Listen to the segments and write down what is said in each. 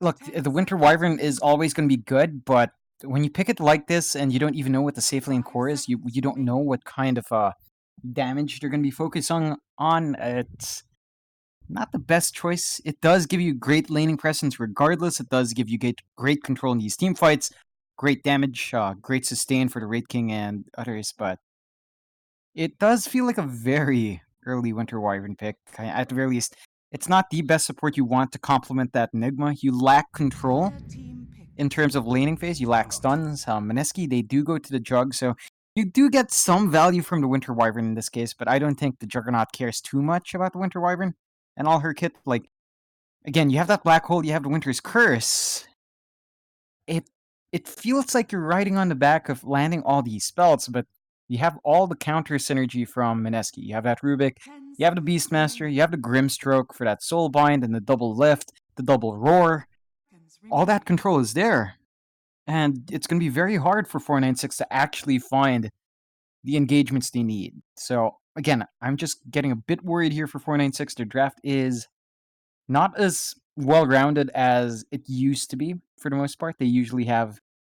Look, the Winter Wyvern is always going to be good, but when you pick it like this and you don't even know what the safe lane core is, you don't know what kind of damage they're going to be focusing on. It's not the best choice. It does give you great laning presence regardless. It does give you great control in these team fights, great damage, great sustain for the Raid King and others, but it does feel like a very early Winter Wyvern pick. At the very least, it's not the best support you want to complement that Enigma. You lack control in terms of laning phase. You lack stuns. Mineski, they do go to the Jug, so you do get some value from the Winter Wyvern in this case, but I don't think the Juggernaut cares too much about the Winter Wyvern and all her kit. Like, again, you have that Black Hole, you have the Winter's Curse. It it feels like you're riding on the back of landing all these spells, but you have all the counter synergy from Mineski. You have that Rubik, you have the Beastmaster, you have the Grimstroke for that Soulbind and the double lift, the double roar. All that control is there. And it's going to be very hard for 496 to actually find the engagements they need. So, again, I'm just getting a bit worried here for 496. Their draft is not as well-rounded as it used to be for the most part. They usually have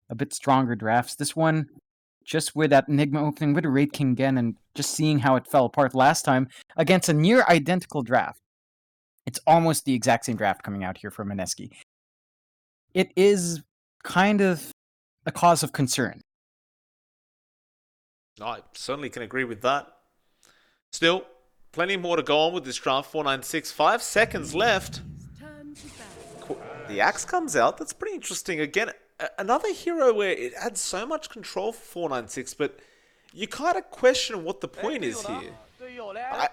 a bit stronger drafts. This one, just with that Enigma opening with a Raid King again and just seeing how it fell apart last time against a near identical draft. It's almost the exact same draft coming out here from Mineski. It is kind of a cause of concern. I certainly can agree with that. Still, plenty more to go on with this draft. 496, 5 seconds left. The axe comes out. That's pretty interesting. Again, another hero where it adds so much control for 496, but you kind of question what the point is here.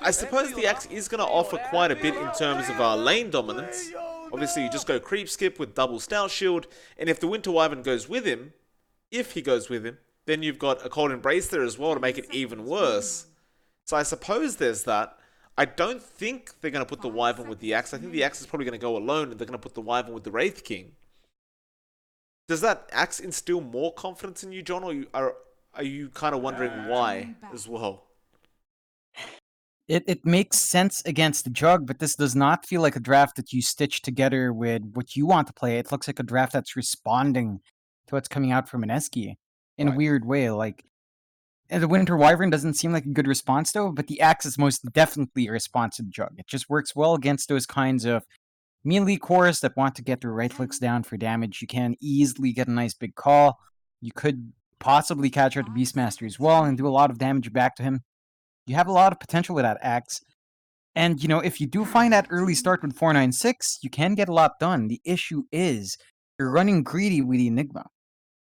I suppose the axe is going to offer quite a bit in terms of lane dominance. Obviously, you just go creep skip with double stout shield, and if the Winter Wyvern goes with him, if he goes with him, then you've got a Cold Embrace there as well to make it even worse. So I suppose there's that. I don't think they're going to put the Wyvern with the axe. I think the axe is probably going to go alone, and they're going to put the Wyvern with the Wraith King. Does that axe instill more confidence in you, John, or are you kind of wondering why as well? It makes sense against the Jug, but this does not feel like a draft that you stitch together with what you want to play. It looks like a draft that's responding to what's coming out from Mineski in a weird way. Like, and the Winter Wyvern doesn't seem like a good response, though, but the axe is most definitely a response to the Jug. It just works well against those kinds of melee cores that want to get their right clicks down for damage. You can easily get a nice big call. You could possibly catch out the Beastmaster as well and do a lot of damage back to him. You have a lot of potential with that axe. And, if you do find that early start with 496, you can get a lot done. The issue is you're running greedy with the Enigma.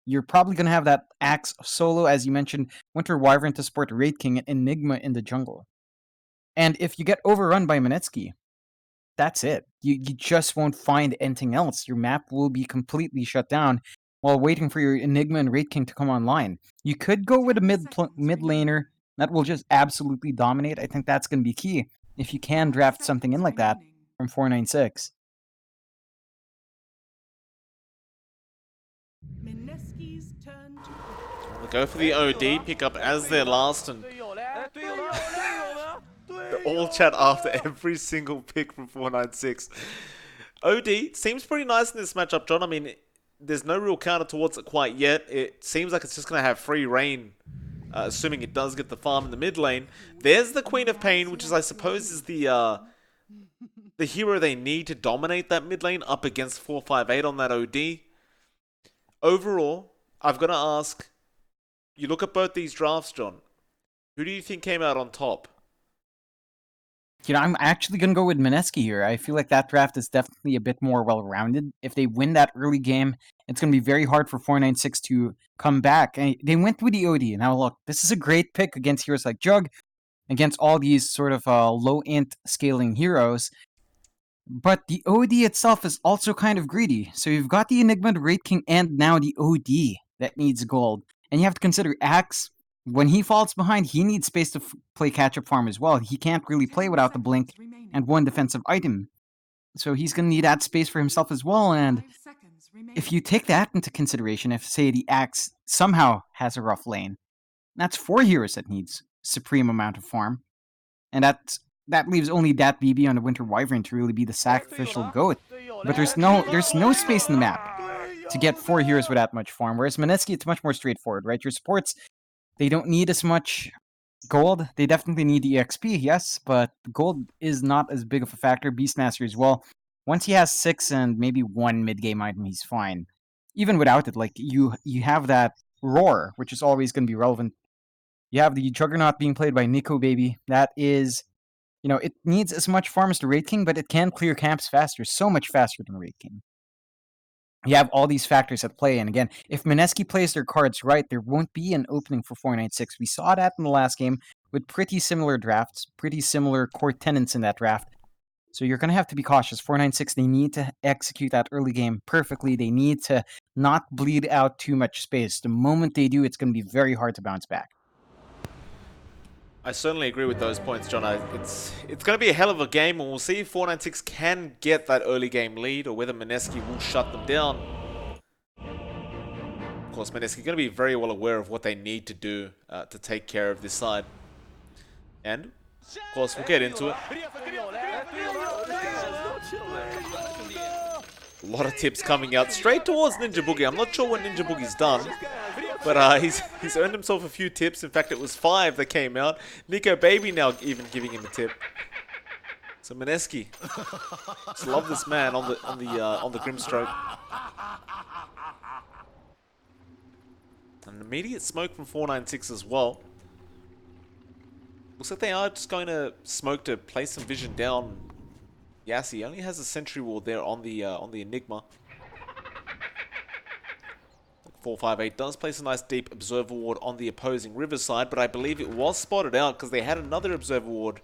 You're probably going to have that axe solo, as you mentioned, Winter Wyvern to support Raid King and Enigma in the jungle. And if you get overrun by Mineski, that's it. You just won't find anything else. Your map will be completely shut down while waiting for your Enigma and Raid King to come online. You could go with a mid laner that will just absolutely dominate. I think that's going to be key if you can draft something in like that from 496. We'll go for the OD, pick up as their last, and all chat after every single pick from 496. OD seems pretty nice in this matchup, John. I mean, there's no real counter towards it quite yet. It seems like it's just going to have free reign, assuming it does get the farm in the mid lane. There's the Queen of Pain, which is, I suppose, is the hero they need to dominate that mid lane up against 458 on that OD. Overall, I've got to ask, you look at both these drafts, John, who do you think came out on top? I'm actually going to go with Mineski here. I feel like that draft is definitely a bit more well-rounded. If they win that early game, it's going to be very hard for 496 to come back. And they went with the OD. Now, look, this is a great pick against heroes like Jug, against all these sort of low-int scaling heroes. But the OD itself is also kind of greedy. So you've got the Enigma, the Raid King, and now the OD that needs gold. And you have to consider Axe. When he falls behind, he needs space to play catch-up farm as well. He can't really play without the blink and one defensive item. So he's going to need that space for himself as well. And if you take that into consideration, if, say, the Axe somehow has a rough lane, that's 4 heroes that needs supreme amount of farm. And that leaves only that BB on the Winter Wyvern to really be the sacrificial goat but there's no space in the map to get 4 heroes with that much farm. Whereas Mineski, it's much more straightforward, right? Your supports, they don't need as much gold. They definitely need the EXP, yes, but gold is not as big of a factor. Beastmaster as well. Once he has 6 and maybe 1 mid-game item, he's fine. Even without it, like you have that roar, which is always going to be relevant. You have the Juggernaut being played by Nico Baby. That is, it needs as much farm as the Raid King, but it can clear camps faster, so much faster than Raid King. You have all these factors at play, and again, if Mineski plays their cards right, there won't be an opening for 496. We saw that in the last game with pretty similar drafts, pretty similar core tenants in that draft. So you're going to have to be cautious. 496, they need to execute that early game perfectly. They need to not bleed out too much space. The moment they do, it's going to be very hard to bounce back. I certainly agree with those points, John. It's going to be a hell of a game, and we'll see if 496 can get that early game lead, or whether Mineski will shut them down. Of course, Mineski going to be very well aware of what they need to do to take care of this side. And, of course, we'll get into it. A lot of tips coming out straight towards Ninja Boogie. I'm not sure what Ninja Boogie's done, but he's earned himself a few tips. In fact, it was 5 that came out. Nico Baby now even giving him a tip. So Mineski, just love this man on the Grimstroke. An immediate smoke from 496 as well. Looks like they are just going to smoke to place some vision down. Yassi only has a sentry ward there on the Enigma. 458 does place a nice deep observer ward on the opposing riverside, but I believe it was spotted out because they had another observer ward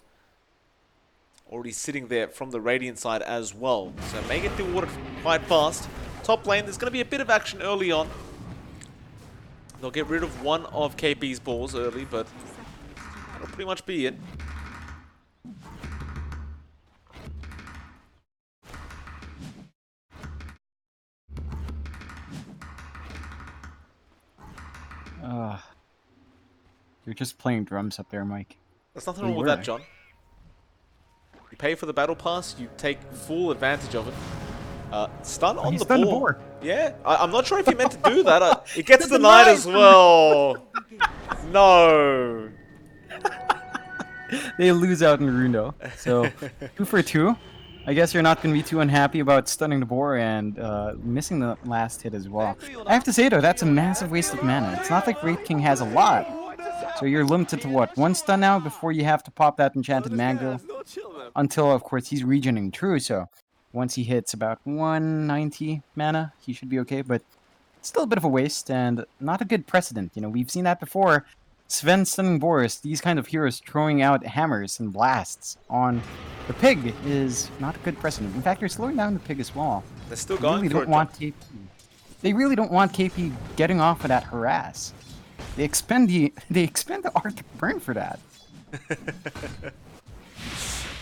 already sitting there from the Radiant side as well. So may get dewatered quite fast. Top lane, there's going to be a bit of action early on. They'll get rid of one of KP's balls early, but that'll pretty much be it. You're just playing drums up there, Mike. There's nothing wrong with that, John. You pay for the battle pass, you take full advantage of it. Stun on the board. Yeah, I'm not sure if you meant to do that. It gets denied as well. No. They lose out in Rundo. So 2 for 2. I guess you're not going to be too unhappy about stunning the boar and missing the last hit as well. I have to say though, that's a massive waste of mana. It's not like Raid King has a lot. So you're limited to what? 1 stun now before you have to pop that enchanted mango. Until of course he's regening true, so once he hits about 190 mana, he should be okay, but it's still a bit of a waste and not a good precedent. We've seen that before. Sven stunning Boris, these kind of heroes throwing out hammers and blasts on the pig is not a good precedent. In fact, they're slowing down the pig as well. They're still going They really don't want KP getting off of that harass. They expend the Arctic Burn for that.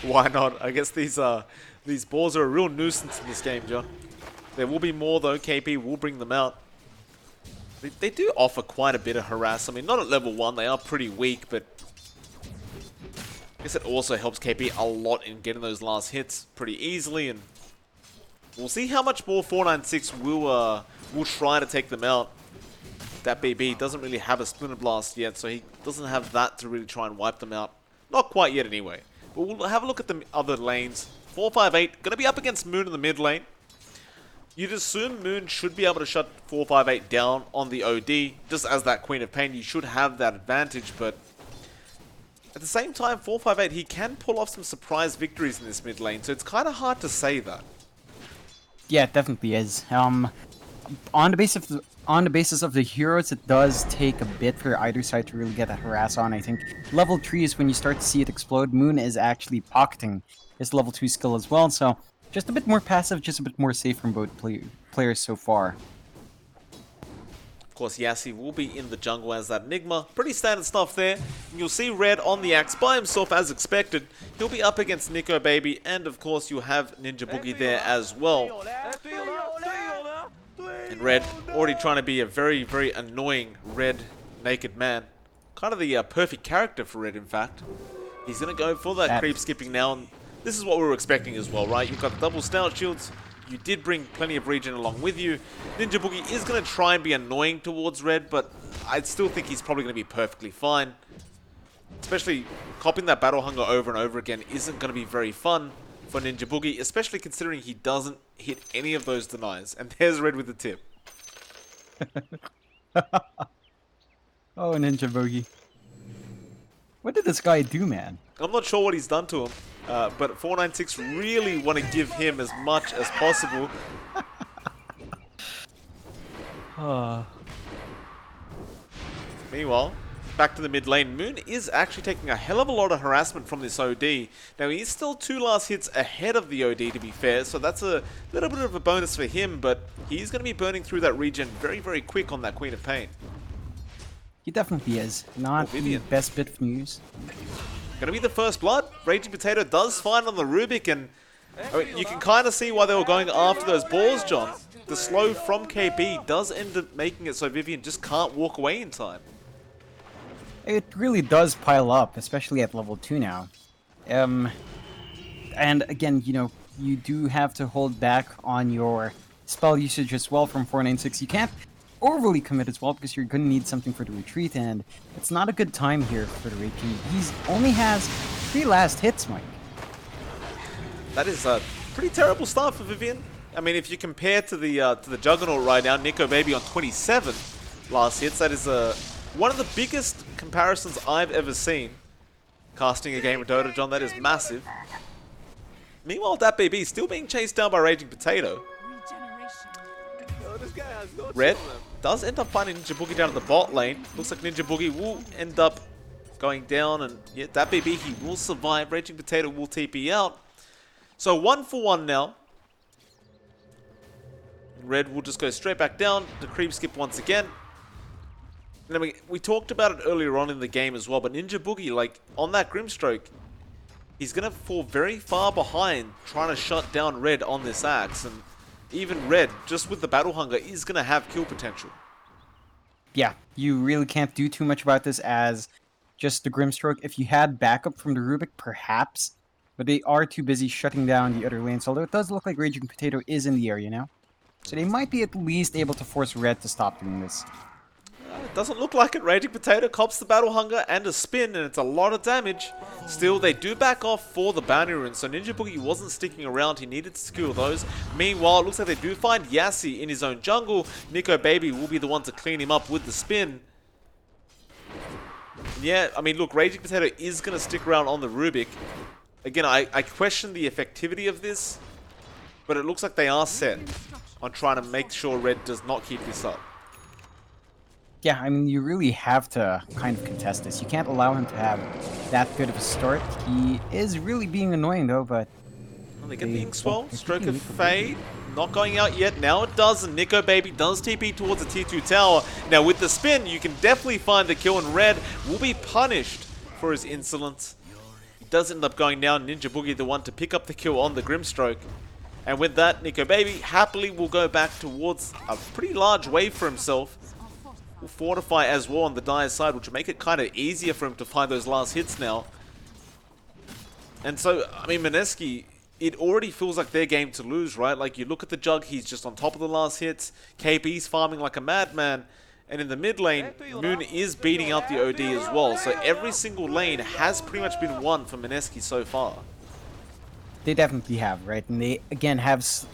Why not? I guess these balls are a real nuisance in this game, John. There will be more though. KP will bring them out. They do offer quite a bit of harass. I mean, not at level 1. They are pretty weak, but I guess it also helps KP a lot in getting those last hits pretty easily. And we'll see how much more 496 will try to take them out. That BB doesn't really have a Splinter Blast yet, so he doesn't have that to really try and wipe them out. Not quite yet anyway. But we'll have a look at the other lanes. 458 going to be up against Moon in the mid lane. You'd assume Moon should be able to shut 458 down on the OD. Just as that Queen of Pain, you should have that advantage, but at the same time, 458, he can pull off some surprise victories in this mid lane, so it's kind of hard to say that. Yeah, it definitely is. On the basis of the heroes, it does take a bit for either side to really get a harass on. I think level 3 is when you start to see it explode. Moon is actually pocketing his level 2 skill as well, so just a bit more passive, just a bit more safe from both players so far. Of course, Yassi will be in the jungle as that Enigma. Pretty standard stuff there. And you'll see Red on the axe by himself as expected. He'll be up against Nico Baby, and of course you have Ninja Boogie there as well. And Red already trying to be a very, very annoying Red naked man. Kind of the perfect character for Red, in fact. He's going to go for that creep skipping now. And this is what we were expecting as well, right? You've got the double stout shields, you did bring plenty of regen along with you. Ninja Boogie is going to try and be annoying towards red, but I still think he's probably going to be perfectly fine. Especially copping that battle hunger over and over again isn't going to be very fun for Ninja Boogie, especially considering he doesn't hit any of those denies. And there's red with the tip. Oh, Ninja Boogie. What did this guy do, man? I'm not sure what he's done to him, but 496 really want to give him as much as possible. Meanwhile, back to the mid lane, Moon is actually taking a hell of a lot of harassment from this OD. Now, he's still 2 last hits ahead of the OD, to be fair, so that's a little bit of a bonus for him, but he's going to be burning through that regen very, very quick on that Queen of Pain. He definitely is. Not the best bit of news. Gonna be the first blood. Raging Potato does find on the Rubik, and I mean, you can kind of see why they were going after those balls, John. The slow from KB does end up making it so Vivian just can't walk away in time. It really does pile up, especially at level 2 now. And again, you know, you do have to hold back on your spell usage as well from 496. You can't overly commit as well because you're going to need something for the retreat, and it's not a good time here for the Raid King. He only has 3 last hits, Mike. That is a pretty terrible start for Vivian. I mean, if you compare to the Juggernaut right now, Nico Baby on 27 last hits, that is one of the biggest comparisons I've ever seen. Casting a game of Dota, John, that is massive. Meanwhile, that baby is still being chased down by Raging Potato. Red does end up finding Ninja Boogie down at the bot lane. Looks like Ninja Boogie will end up going down, and yeah, that baby, he will survive. Raging Potato will TP out. So 1 for 1 now. Red will just go straight back down. The creep skip once again. And then we talked about it earlier on in the game as well, but Ninja Boogie, like, on that Grimstroke, he's going to fall very far behind trying to shut down Red on this axe, and even Red, just with the battle hunger, is going to have kill potential. Yeah, you really can't do too much about this as just the Grimstroke. If you had backup from the Rubik, perhaps, but they are too busy shutting down the other lanes, although it does look like Raging Potato is in the area now. So they might be at least able to force Red to stop doing this. It doesn't look like it. Raging Potato cops the battle hunger and a spin, and it's a lot of damage. Still, they do back off for the bounty runes, so Ninja Boogie wasn't sticking around. He needed to secure those. Meanwhile, it looks like they do find Yassi in his own jungle. Nico Baby will be the one to clean him up with the spin. Yeah, I mean, look, Raging Potato is going to stick around on the Rubik. Again, I question the effectivity of this, but it looks like they are set on trying to make sure Red does not keep this up. Yeah, I mean, you really have to kind of contest this. You can't allow him to have that good of a start. He is really being annoying, though, but... Well, they get the Inkswell. Stroke of Fade. Not going out yet. Now it does, and Nico Baby does TP towards the T2 tower. Now, with the spin, you can definitely find the kill, and Red will be punished for his insolence. He does end up going down. Ninja Boogie, the one to pick up the kill on the Grimstroke. And with that, Nico Baby happily will go back towards a pretty large wave for himself. Will fortify as well on the Dire side, which will make it kind of easier for him to find those last hits now. And so, I mean, Mineski, it already feels like their game to lose, right? Like, you look at the Jug, he's just on top of the last hits. KB's farming like a madman. And in the mid lane, Moon is beating out the OD as well. So every single lane has pretty much been won for Mineski so far. They definitely have, right? And they, again,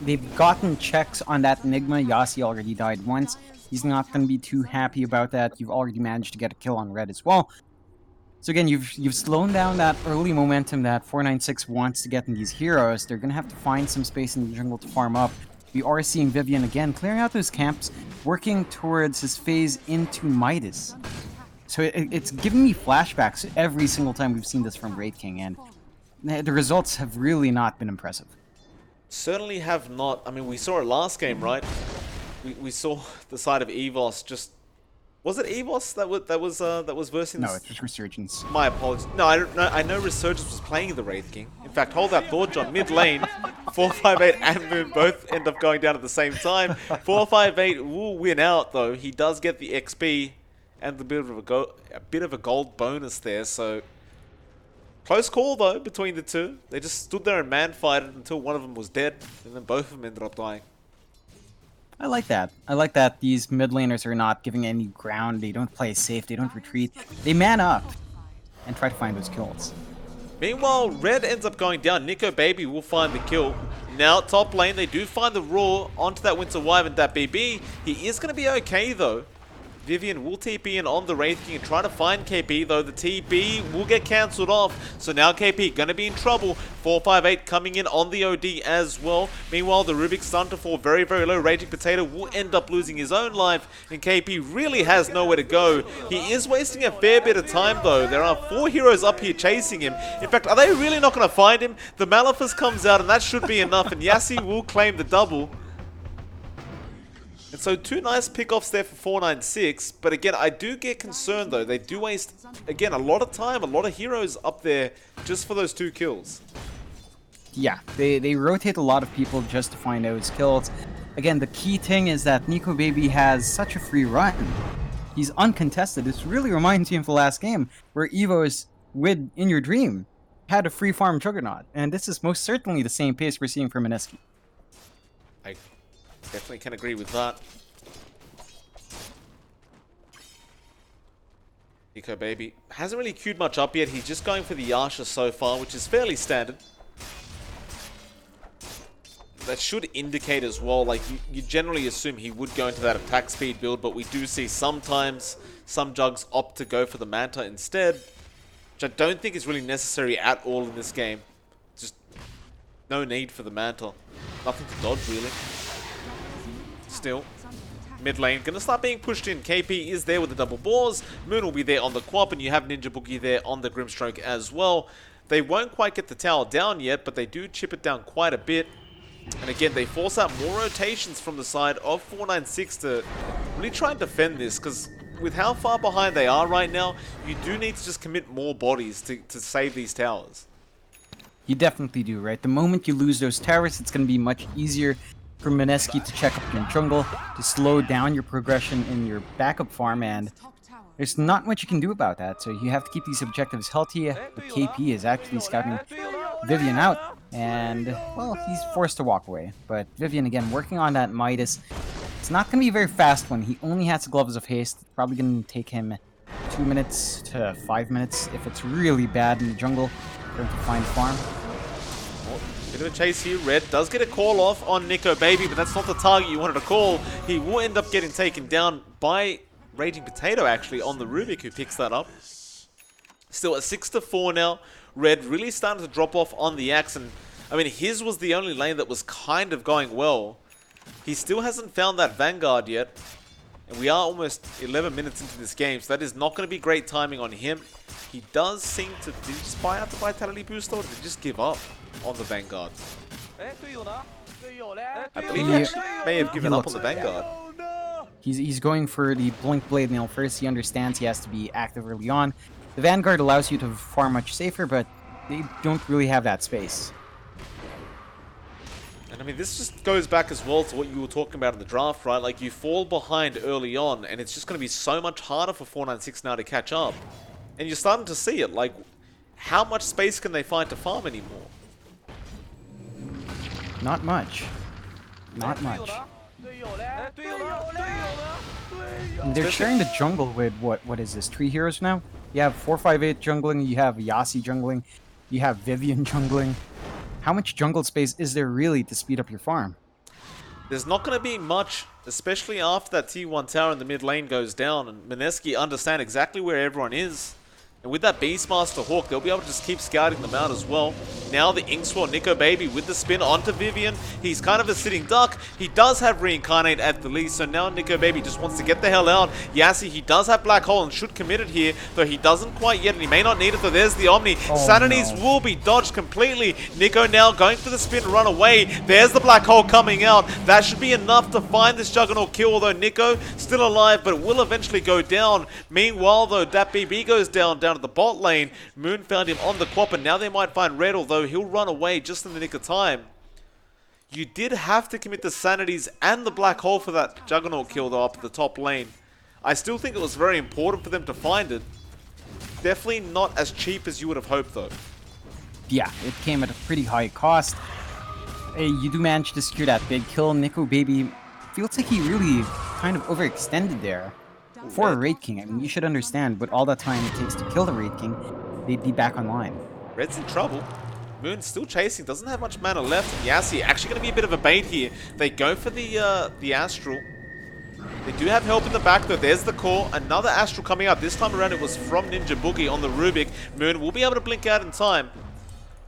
they've gotten checks on that Enigma. Yassi already died once. He's not going to be too happy about that. You've already managed to get a kill on Red as well. So again, you've slowed down that early momentum that 496 wants to get in these heroes. They're going to have to find some space in the jungle to farm up. We are seeing Vivian again clearing out those camps, working towards his phase into Midas. So it's giving me flashbacks every single time we've seen this from Raid King, and the results have really not been impressive. Certainly have not. I mean, we saw it last game, right? We saw the side of Evos just... Was it Evos that was versing this? No, it's just Resurgence. My apologies. No, I know Resurgence was playing the Wraith King. In fact, hold that thought, John. Mid lane, 458 and Moon both end up going down at the same time. 458 will win out, though. He does get the XP and a bit of a gold bonus there, so... Close call, though, between the two. They just stood there and man-fighted until one of them was dead, and then both of them ended up dying. I like that. I like that these mid laners are not giving any ground. They don't play safe. They don't retreat. They man up and try to find those kills. Meanwhile, Red ends up going down. Nico Baby will find the kill. Now, top lane, they do find the Roar onto that Winter Wyvern, that BB. He is going to be okay, though. Vivian will TP in on the Wraith King and try to find KP, though the TP will get cancelled off. So now KP going to be in trouble. 458 coming in on the OD as well. Meanwhile, the Rubik's stun to fall very, very low. Raging Potato will end up losing his own life, and KP really has nowhere to go. He is wasting a fair bit of time, though. There are 4 heroes up here chasing him. In fact, are they really not going to find him? The Maleficus comes out, and that should be enough, and Yassi will claim the double. And so 2 nice pickoffs there for 496, but again, I do get concerned though. They do waste, again, a lot of time, a lot of heroes up there just for those 2 kills. Yeah, they rotate a lot of people just to find those kills. Again, the key thing is that Nico Baby has such a free run. He's uncontested. This really reminds me of the last game where Evo's with In Your Dream had a free farm Juggernaut, and this is most certainly the same pace we're seeing from Mineski. I definitely can agree with that. Nico Baby hasn't really queued much up yet. He's just going for the Yasha so far, which is fairly standard. That should indicate as well, like you generally assume he would go into that attack speed build, but we do see sometimes some jugs opt to go for the Manta instead, which I don't think is really necessary at all in this game. Just no need for the Manta. Nothing to dodge really. Still, mid lane gonna start being pushed in. KP is there with the double boars. Moon will be there on the Quap, and you have Ninja Boogie there on the Grimstroke as well. They won't quite get the tower down yet, but they do chip it down quite a bit. And again, they force out more rotations from the side of 496 to really try and defend this, because with how far behind they are right now, you do need to just commit more bodies to save these towers. You definitely do, right? The moment you lose those towers, it's going to be much easier for Mineski to check up your jungle, to slow down your progression in your backup farm, and there's not much you can do about that, so you have to keep these objectives healthy. But KP is actually scouting Vivian out, and, well, he's forced to walk away. But Vivian, again, working on that Midas. It's not going to be a very fast one. He only has the Gloves of Haste. It's probably going to take him 2 minutes to 5 minutes if it's really bad in the jungle for him to find farm. Bit of a chase here. Red does get a call off on Nico Baby, but that's not the target you wanted to call. He will end up getting taken down by Raging Potato, actually, on the Rubik, who picks that up. Still at 6-4 now. Red really starting to drop off on the axe, and I mean, his was the only lane that was kind of going well. He still hasn't found that Vanguard yet, and we are almost 11 minutes into this game, so that is not going to be great timing on him. He does seem to... Did he just buy out the Vitality boost, or did he just give up on the Vanguard? I believe he actually may have given up on the Vanguard. He's going for the Blink Blade Nail first. He understands he has to be active early on. The Vanguard allows you to farm much safer, but they don't really have that space. And I mean, this just goes back as well to what you were talking about in the draft, right? Like, you fall behind early on, and it's just going to be so much harder for 496 now to catch up. And you're starting to see it. Like, how much space can they find to farm anymore? Not much. Not much. And they're sharing the jungle with, what is this, 3 heroes now? You have 458 jungling, you have Yassi jungling, you have Vivian jungling. How much jungle space is there really to speed up your farm? There's not going to be much, especially after that T1 tower in the mid lane goes down, and Mineski understand exactly where everyone is. And with that Beastmaster Hawk, they'll be able to just keep scouting them out as well. Now the Inkswell Nico Baby with the spin onto Vivian. He's kind of a sitting duck. He does have Reincarnate at the least, so now Nico Baby just wants to get the hell out. Yassi, he does have Black Hole and should commit it here, though he doesn't quite yet, and he may not need it, though there's the Omni. Sanities will be dodged completely. Nico now going for the spin, run away. There's the Black Hole coming out. That should be enough to find this Juggernaut kill, although Nico still alive, but will eventually go down. Meanwhile, though, that BB goes down at the bot lane. Moon found him on the Quap, and now they might find Red, although he'll run away just in the nick of time. You did have to commit the Sanities and the Black Hole for that Juggernaut kill, though, up at the top lane. I still think it was very important for them to find it. Definitely not as cheap as you would have hoped, though. yeah, it came at a pretty high cost. You do manage to secure that big kill. Nico Baby feels like he really kind of overextended there. For a Raid King, I mean, you should understand, with all that time it takes to kill the Raid King, they'd be back online. Red's in trouble. Moon's still chasing, doesn't have much mana left. And Yassi actually going to be a bit of a bait here. They go for the Astral. They do have help in the back though. There's the core. Another Astral coming out. This time around it was from Ninja Boogie on the Rubik. Moon will be able to blink out in time.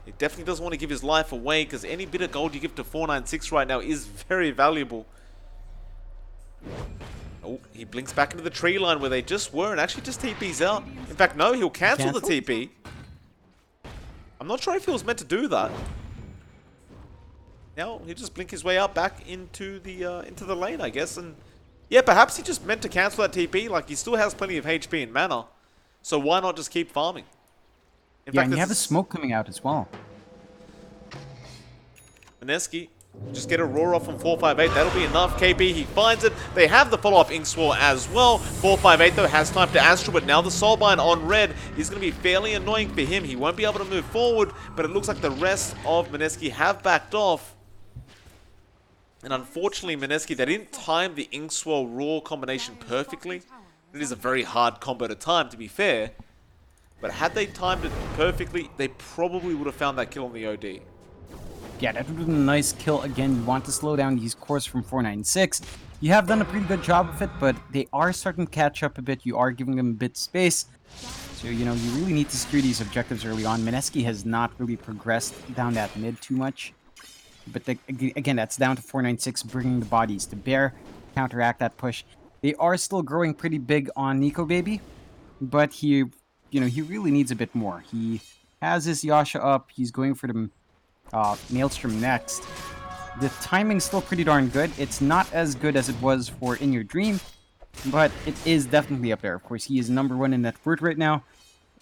He definitely doesn't want to give his life away because any bit of gold you give to 496 right now is very valuable. Oh, he blinks back into the tree line where they just were and actually just TP's out. In fact, no, he'll cancel the TP. I'm not sure if he was meant to do that. Now he'll just blink his way out back into the lane, I guess. And yeah, perhaps he just meant to cancel that TP. Like, he still has plenty of HP and mana. So why not just keep farming? In fact, and you have the smoke coming out as well. Mineski, just get a roar off from 458. That'll be enough. KB, he finds it. They have the follow-up Ink Swirl as well. 458, though, has time to Astral, but now the Soulbind on red is going to be fairly annoying for him. He won't be able to move forward, but it looks like the rest of Mineski have backed off. And unfortunately, Mineski, they didn't time the Ink Swirl Roar combination perfectly. It is a very hard combo to time, to be fair. But had they timed it perfectly, they probably would have found that kill on the OD. Yeah, that would have been a nice kill. Again, you want to slow down these cores from 496. You have done a pretty good job of it, but they are starting to catch up a bit. You are giving them a bit of space. So, you know, you really need to secure these objectives early on. Mineski has not really progressed down that mid too much. But again, that's down to 496, bringing the bodies to bear, counteract that push. They are still growing pretty big on Nico Baby, but he really needs a bit more. He has his Yasha up. He's going for the Maelstrom next. The timing's still pretty darn good. It's not as good as it was for In Your Dream, but it is definitely up there. Of course, he is #1 in net worth right now,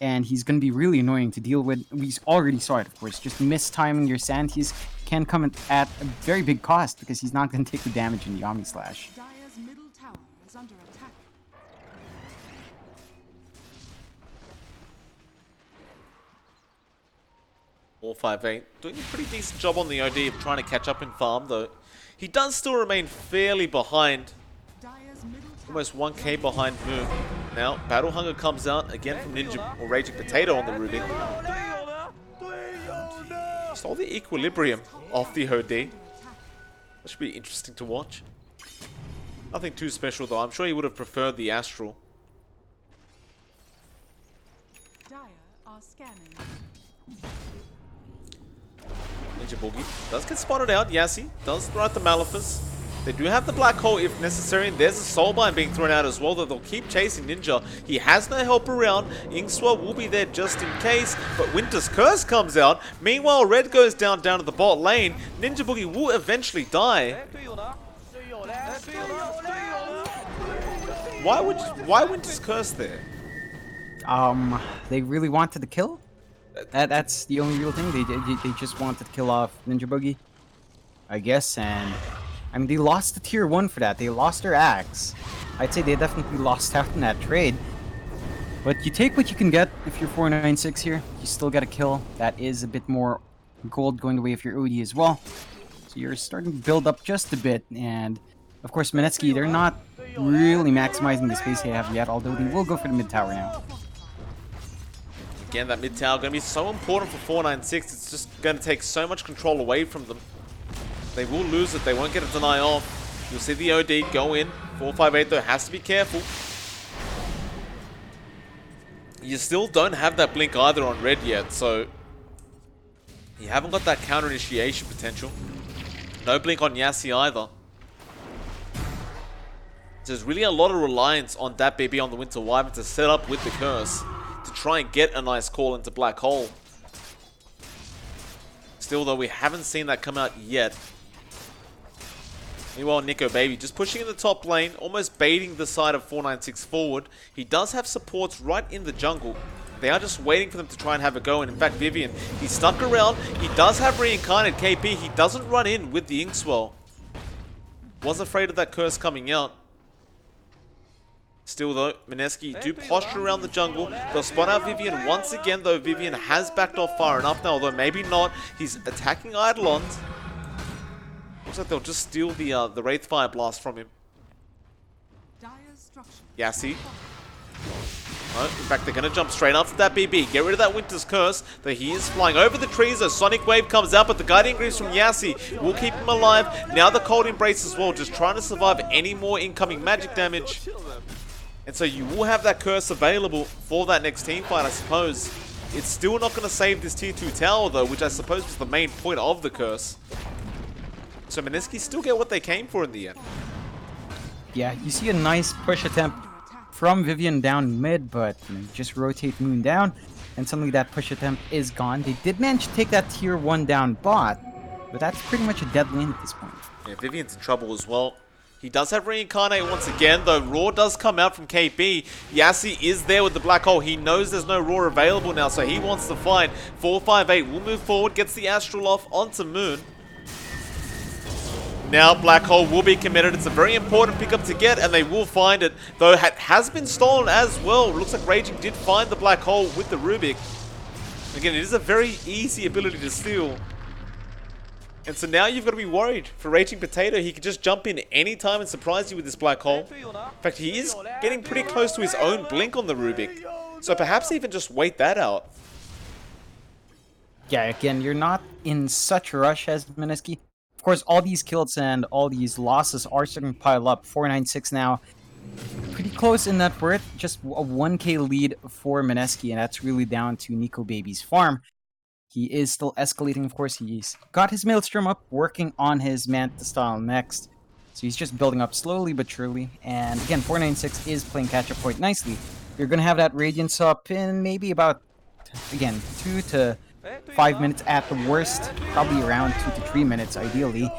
and he's going to be really annoying to deal with. We already saw it, of course. Just mistiming your Sandhees can come at a very big cost because he's not going to take the damage in the Omni Slash. Dire's middle tower is under attack. 458 doing a pretty decent job on the OD of trying to catch up in farm, though he does still remain fairly behind. Almost 1k behind Moon. Now, Battle Hunger comes out again from Ninja or Raging Potato on the Rubik. Stole the equilibrium off the OD. That should be interesting to watch. Nothing too special though. I'm sure he would have preferred the Astral. Dire are scanning. Ninja Boogie does get spotted out. Yassi does throw out the Malefice. They do have the Black Hole if necessary, and there's a Soulbind being thrown out as well, though they'll keep chasing Ninja. He has no help around. Inkswell will be there just in case, but Winter's Curse comes out. Meanwhile, Red goes down to the bot lane. Ninja Boogie will eventually die. Why Winter's Curse there? They really wanted to kill? That's the only real thing. They just wanted to kill off Ninja Boogie, I guess, and I mean, they lost the tier 1 for that. They lost their axe. I'd say they definitely lost out in that trade. But you take what you can get if you're 496 here. You still get a kill. That is a bit more gold going the way of your OD as well. So you're starting to build up just a bit. And, of course, Mineski, they're not really maximizing the space they have yet, although they will go for the mid tower now. Again, that mid tower going to be so important for 496. It's just going to take so much control away from them. They will lose it. They won't get a deny off. You'll see the OD go in. 458 though has to be careful. You still don't have that blink either on red yet, so you haven't got that counter initiation potential. No blink on Yassi either. There's really a lot of reliance on that BB on the Winter Wyvern to set up with the curse to try and get a nice call into Black Hole. Still though, we haven't seen that come out yet. Meanwhile, Nico Baby just pushing in the top lane, almost baiting the side of 496 forward. He does have supports right in the jungle. They are just waiting for them to try and have a go. And in fact, Vivian, he's stuck around. He does have Reincarnate KP. He doesn't run in with the Inkswell. Was afraid of that curse coming out. Still though, Mineski do posture around the jungle. They'll spot out Vivian once again, though Vivian has backed off far enough now, although maybe not. He's attacking Eidolons. Looks like they'll just steal the Wraith Fire Blast from him. Yassi. Oh, in fact, they're going to jump straight after that BB. Get rid of that Winter's Curse. Though he is flying over the trees. A Sonic Wave comes out, but the Guardian Greaves from Yassi will keep him alive. Now the Cold Embrace as well, just trying to survive any more incoming magic damage. And so you will have that curse available for that next team fight, I suppose. It's still not going to save this tier 2 tower, though, which I suppose was the main point of the curse. So Mineski still get what they came for in the end. Yeah, you see a nice push attempt from Vivian down mid, but just rotate Moon down, and suddenly that push attempt is gone. They did manage to take that tier 1 down bot, but that's pretty much a dead lane at this point. Yeah, Vivian's in trouble as well. He does have Reincarnate once again, though Roar does come out from KP. Yassi is there with the Black Hole. He knows there's no Roar available now, so he wants to fight. 458 will move forward, gets the Astral off onto Moon. Now Black Hole will be committed. It's a very important pickup to get, and they will find it. Though it has been stolen as well. Looks like Raging did find the Black Hole with the Rubik. Again, it is a very easy ability to steal. And so now you've got to be worried for Raging Potato. He could just jump in anytime and surprise you with this Black Hole. In fact, he is getting pretty close to his own blink on the Rubik. So perhaps even just wait that out. Yeah, again, you're not in such a rush as Mineski. Of course, all these kills and all these losses are starting to pile up. 496 now. Pretty close in that worth. Just a 1k lead for Mineski, and that's really down to Nico Baby's farm. He is still escalating, of course. He's got his Maelstrom up, working on his Manta style next. So he's just building up slowly but surely. And again, 496 is playing catch-up quite nicely. You're going to have that Radiance up in maybe about, again, 2 to 5 minutes at the worst. Probably around 2 to 3 minutes, ideally.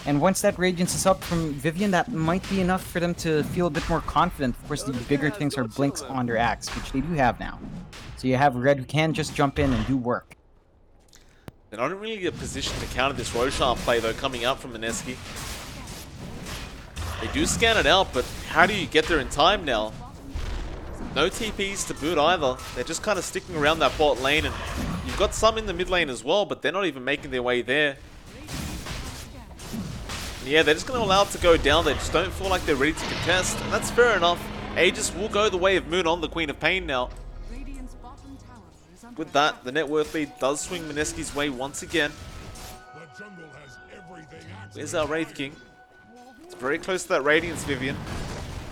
And once that Radiance is up from Vivian, that might be enough for them to feel a bit more confident. Of course, the bigger things are Blinks on their axe, which they do have now. So you have Red who can just jump in and do work. They're not really in a position to counter this Roshan play, though, coming out from Mineski. They do scan it out, but how do you get there in time now? No TPs to boot either. They're just kind of sticking around that bot lane, and you've got some in the mid lane as well, but they're not even making their way there. And yeah, they're just going to allow it to go down. They just don't feel like they're ready to contest, and that's fair enough. Aegis will go the way of Moon on the Queen of Pain now. With that, the net worth lead does swing Mineski's way once again. Where's our Wraith King? It's very close to that Radiance Vivian.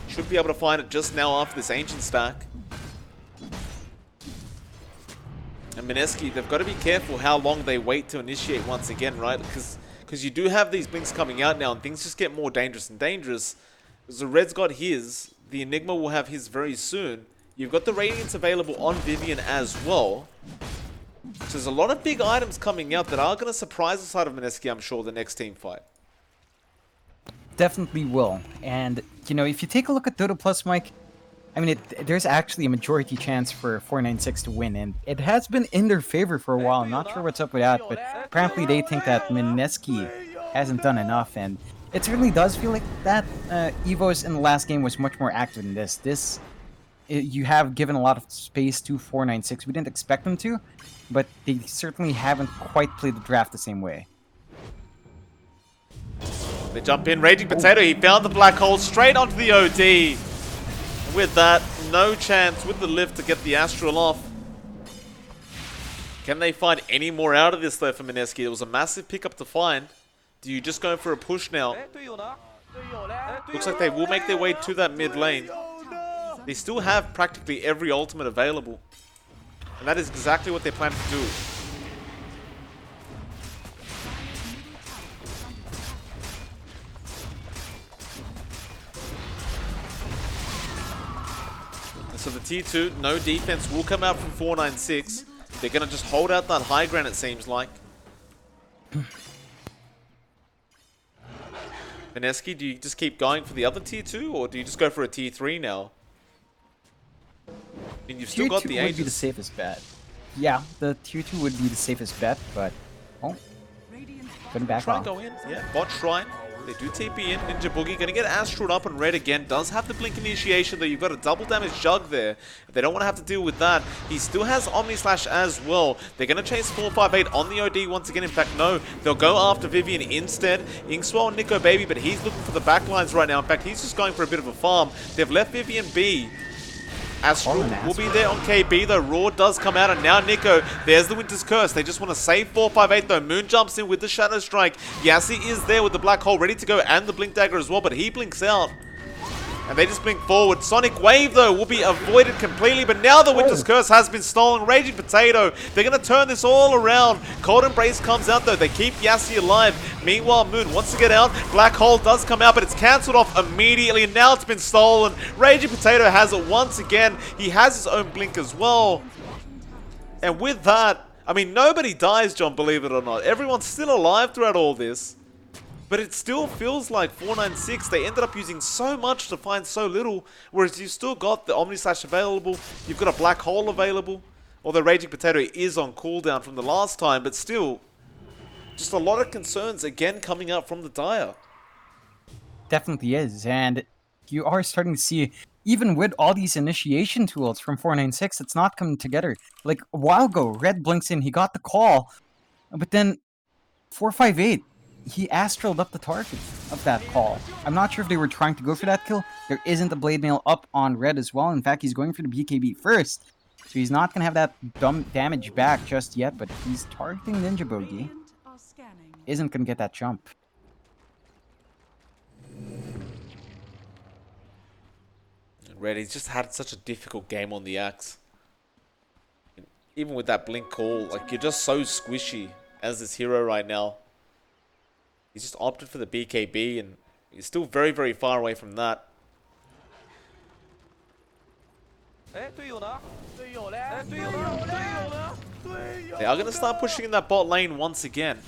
Should be able to find it just now after this Ancient stack. And Mineski, they've got to be careful how long they wait to initiate once again, right? Because you do have these blinks coming out now, and things just get more dangerous and dangerous. So Red's got his. The Enigma will have his very soon. You've got the Radiance available on Vivian as well. So there's a lot of big items coming out that are going to surprise the side of Mineski, I'm sure, the next team fight. Definitely will. And, you know, if you take a look at Dota Plus, Mike, I mean, there's actually a majority chance for 496 to win, and it has been in their favor for a while. I'm not sure what's up with that, but apparently they think that Mineski hasn't done enough, and it certainly does feel like that Evos in the last game was much more active than this. You have given a lot of space to 496. We didn't expect them to, but they certainly haven't quite played the draft the same way. They jump in. Raging Potato, he found the Black Hole straight onto the OD. With that, no chance with the lift to get the Astral off. Can they find any more out of this though for Mineski? It was a massive pickup to find. Do you just go for a push now? Looks like they will make their way to that mid lane. They still have practically every ultimate available. And that is exactly what they're planning to do. So the tier 2, no defense will come out from 496. They're going to just hold out that high ground, it seems like. Mineski, do you just keep going for the other tier 2, or do you just go for a tier 3 now? I mean, you've still got the Aegis. Would be the safest bet. Yeah, the tier 2 would be the safest bet, but... Oh. Couldn't back Try off. and go in. Yeah, bot shrine. They do TP in. Ninja Boogie going to get Astral up and red again. Does have the blink initiation though. You've got a double damage jug there. They don't want to have to deal with that. He still has Omni Slash as well. They're going to chase 458 on the OD once again. In fact, no. They'll go after Vivian instead. Inkswell and Nico Baby, but he's looking for the backlines right now. In fact, he's just going for a bit of a farm. They've left Vivian be. Astral will be there on KB though. Raw does come out and now Nico, there's the Winter's Curse. They just want to save 458 though. Moon jumps in with the Shadow Strike. Yassi is there with the Black Hole ready to go and the Blink Dagger as well, but he blinks out. And they just blink forward. Sonic Wave, though, will be avoided completely. But now the Winter's Curse has been stolen. Raging Potato, they're going to turn this all around. Cold Embrace comes out, though. They keep Yassi alive. Meanwhile, Moon wants to get out. Black Hole does come out, but it's cancelled off immediately. And now it's been stolen. Raging Potato has it once again. He has his own blink as well. And with that, I mean, nobody dies, John, believe it or not. Everyone's still alive throughout all this. But it still feels like 496, they ended up using so much to find so little, whereas you've still got the Omni Slash available, you've got a Black Hole available, although Raging Potato is on cooldown from the last time, but still, just a lot of concerns again coming out from the Dire. Definitely is, and you are starting to see, even with all these initiation tools from 496, it's not coming together. Like, a while ago, Red blinks in, he got the call, but then 458, he astraled up the target of that call. I'm not sure if they were trying to go for that kill. There isn't a Blade Mail up on Red as well. In fact, he's going for the BKB first. So he's not going to have that dumb damage back just yet, but he's targeting Ninja Boogie. Isn't going to get that jump. Red, he's just had such a difficult game on the axe. Even with that blink call, like, you're just so squishy as this hero right now. He's just opted for the BKB, and he's still very, very far away from that. They are going to start pushing in that bot lane once again.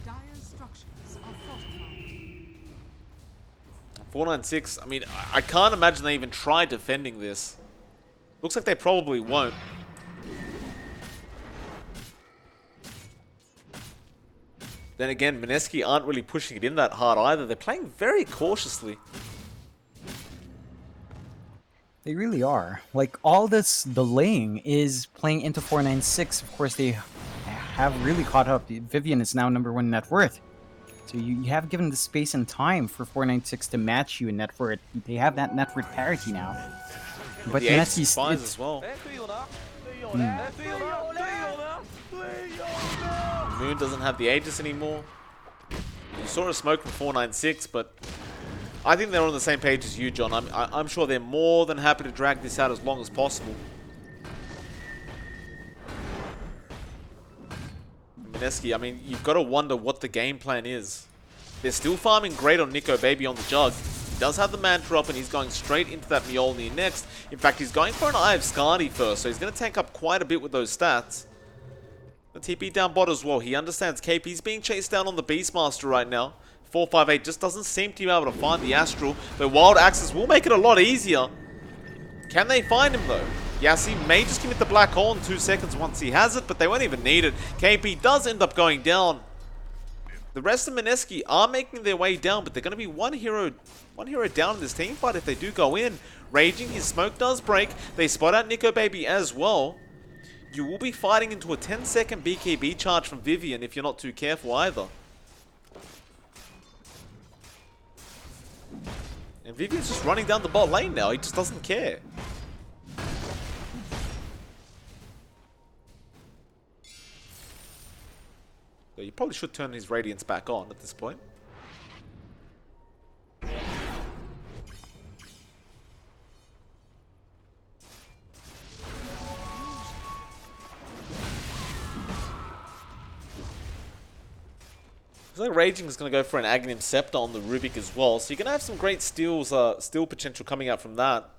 Dire's structures are fortified. 496, I mean, I can't imagine they even tried defending this. Looks like they probably won't. Then again, Mineski aren't really pushing it in that hard either. They're playing very cautiously. They really are. Like, all this delaying is playing into 496. Of course, they have really caught up. Vivian is now #1 net worth. So you have given the space and time for 496 to match you in net worth. They have that net worth parity now. But the Mineski's spies as well. Moon doesn't have the Aegis anymore. You saw a smoke from 496, but I think they're on the same page as you, John. I'm sure they're more than happy to drag this out as long as possible. Mineski, I mean, you've got to wonder what the game plan is. They're still farming great on Nico Baby on the jug. He does have the mantra up and he's going straight into that Mjolnir next. In fact, he's going for an Eye of Skadi first, so he's going to tank up quite a bit with those stats. The TP down bot as well. He understands KP's being chased down on the Beastmaster right now. 458 just doesn't seem to be able to find the Astral. The Wild Axes will make it a lot easier. Can they find him though? Yassi may just commit the Black Hole in 2 seconds once he has it, but they won't even need it. KP does end up going down. The rest of Mineski are making their way down, but they're going to be one hero down in this team fight if they do go in. Raging, his smoke does break. They spot out Nico Baby as well. You will be fighting into a 10-second BKB charge from Vivian if you're not too careful either. And Vivian's just running down the bot lane now. He just doesn't care. So you probably should turn his Radiance back on at this point. Looks like Raging is going to go for an Aghanim Scepter on the Rubik as well. So you're going to have some great steal potential coming out from that.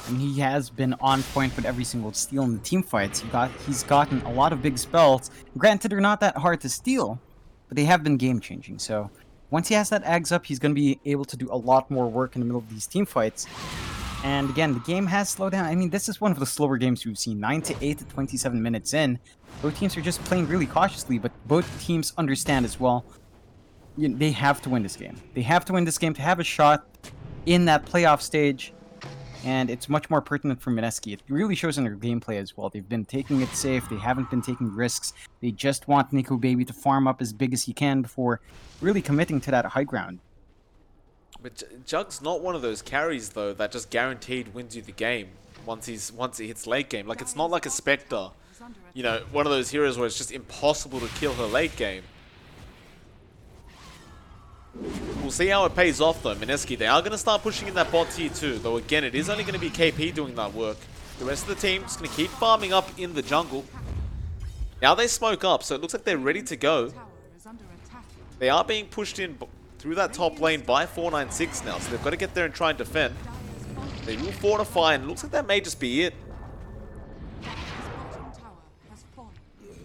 And he has been on point with every single steal in the team fights. He's gotten a lot of big spells. Granted, they're not that hard to steal, but they have been game-changing. So once he has that Ags up, he's going to be able to do a lot more work in the middle of these team fights. And again, the game has slowed down. I mean, this is one of the slower games we've seen. 9 to 8 to 27 minutes in. Both teams are just playing really cautiously, but both teams understand as well. They have to win this game. They have to win this game to have a shot in that playoff stage. And it's much more pertinent for Mineski. It really shows in their gameplay as well. They've been taking it safe. They haven't been taking risks. They just want Nico Baby to farm up as big as he can before really committing to that high ground. But Jug's not one of those carries though that just guaranteed wins you the game once he hits late game. Like, it's not like a Spectre, you know, one of those heroes where it's just impossible to kill her late game. We'll see how it pays off though. Mineski, they are going to start pushing in that bot tier 2, though again it is only going to be KP doing that work. The rest of the team is going to keep farming up in the jungle. Now they smoke up, so it looks like they're ready to go. They are being pushed in through that top lane by 496 now, so they've got to get there and try and defend. They will fortify, and it looks like that may just be it.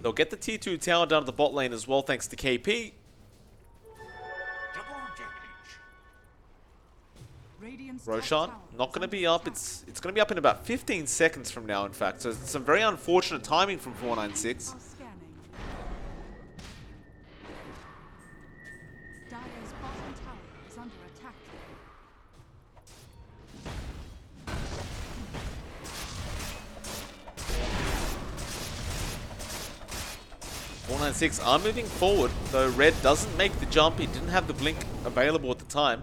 They'll get the tier 2 tower down to the bot lane as well, thanks to KP. Roshan, not going to be up. It's going to be up in about 15 seconds from now, in fact. So it's some very unfortunate timing from 496. Dire's bottom tower is under attack. 496 are moving forward, though Red doesn't make the jump. He didn't have the blink available at the time.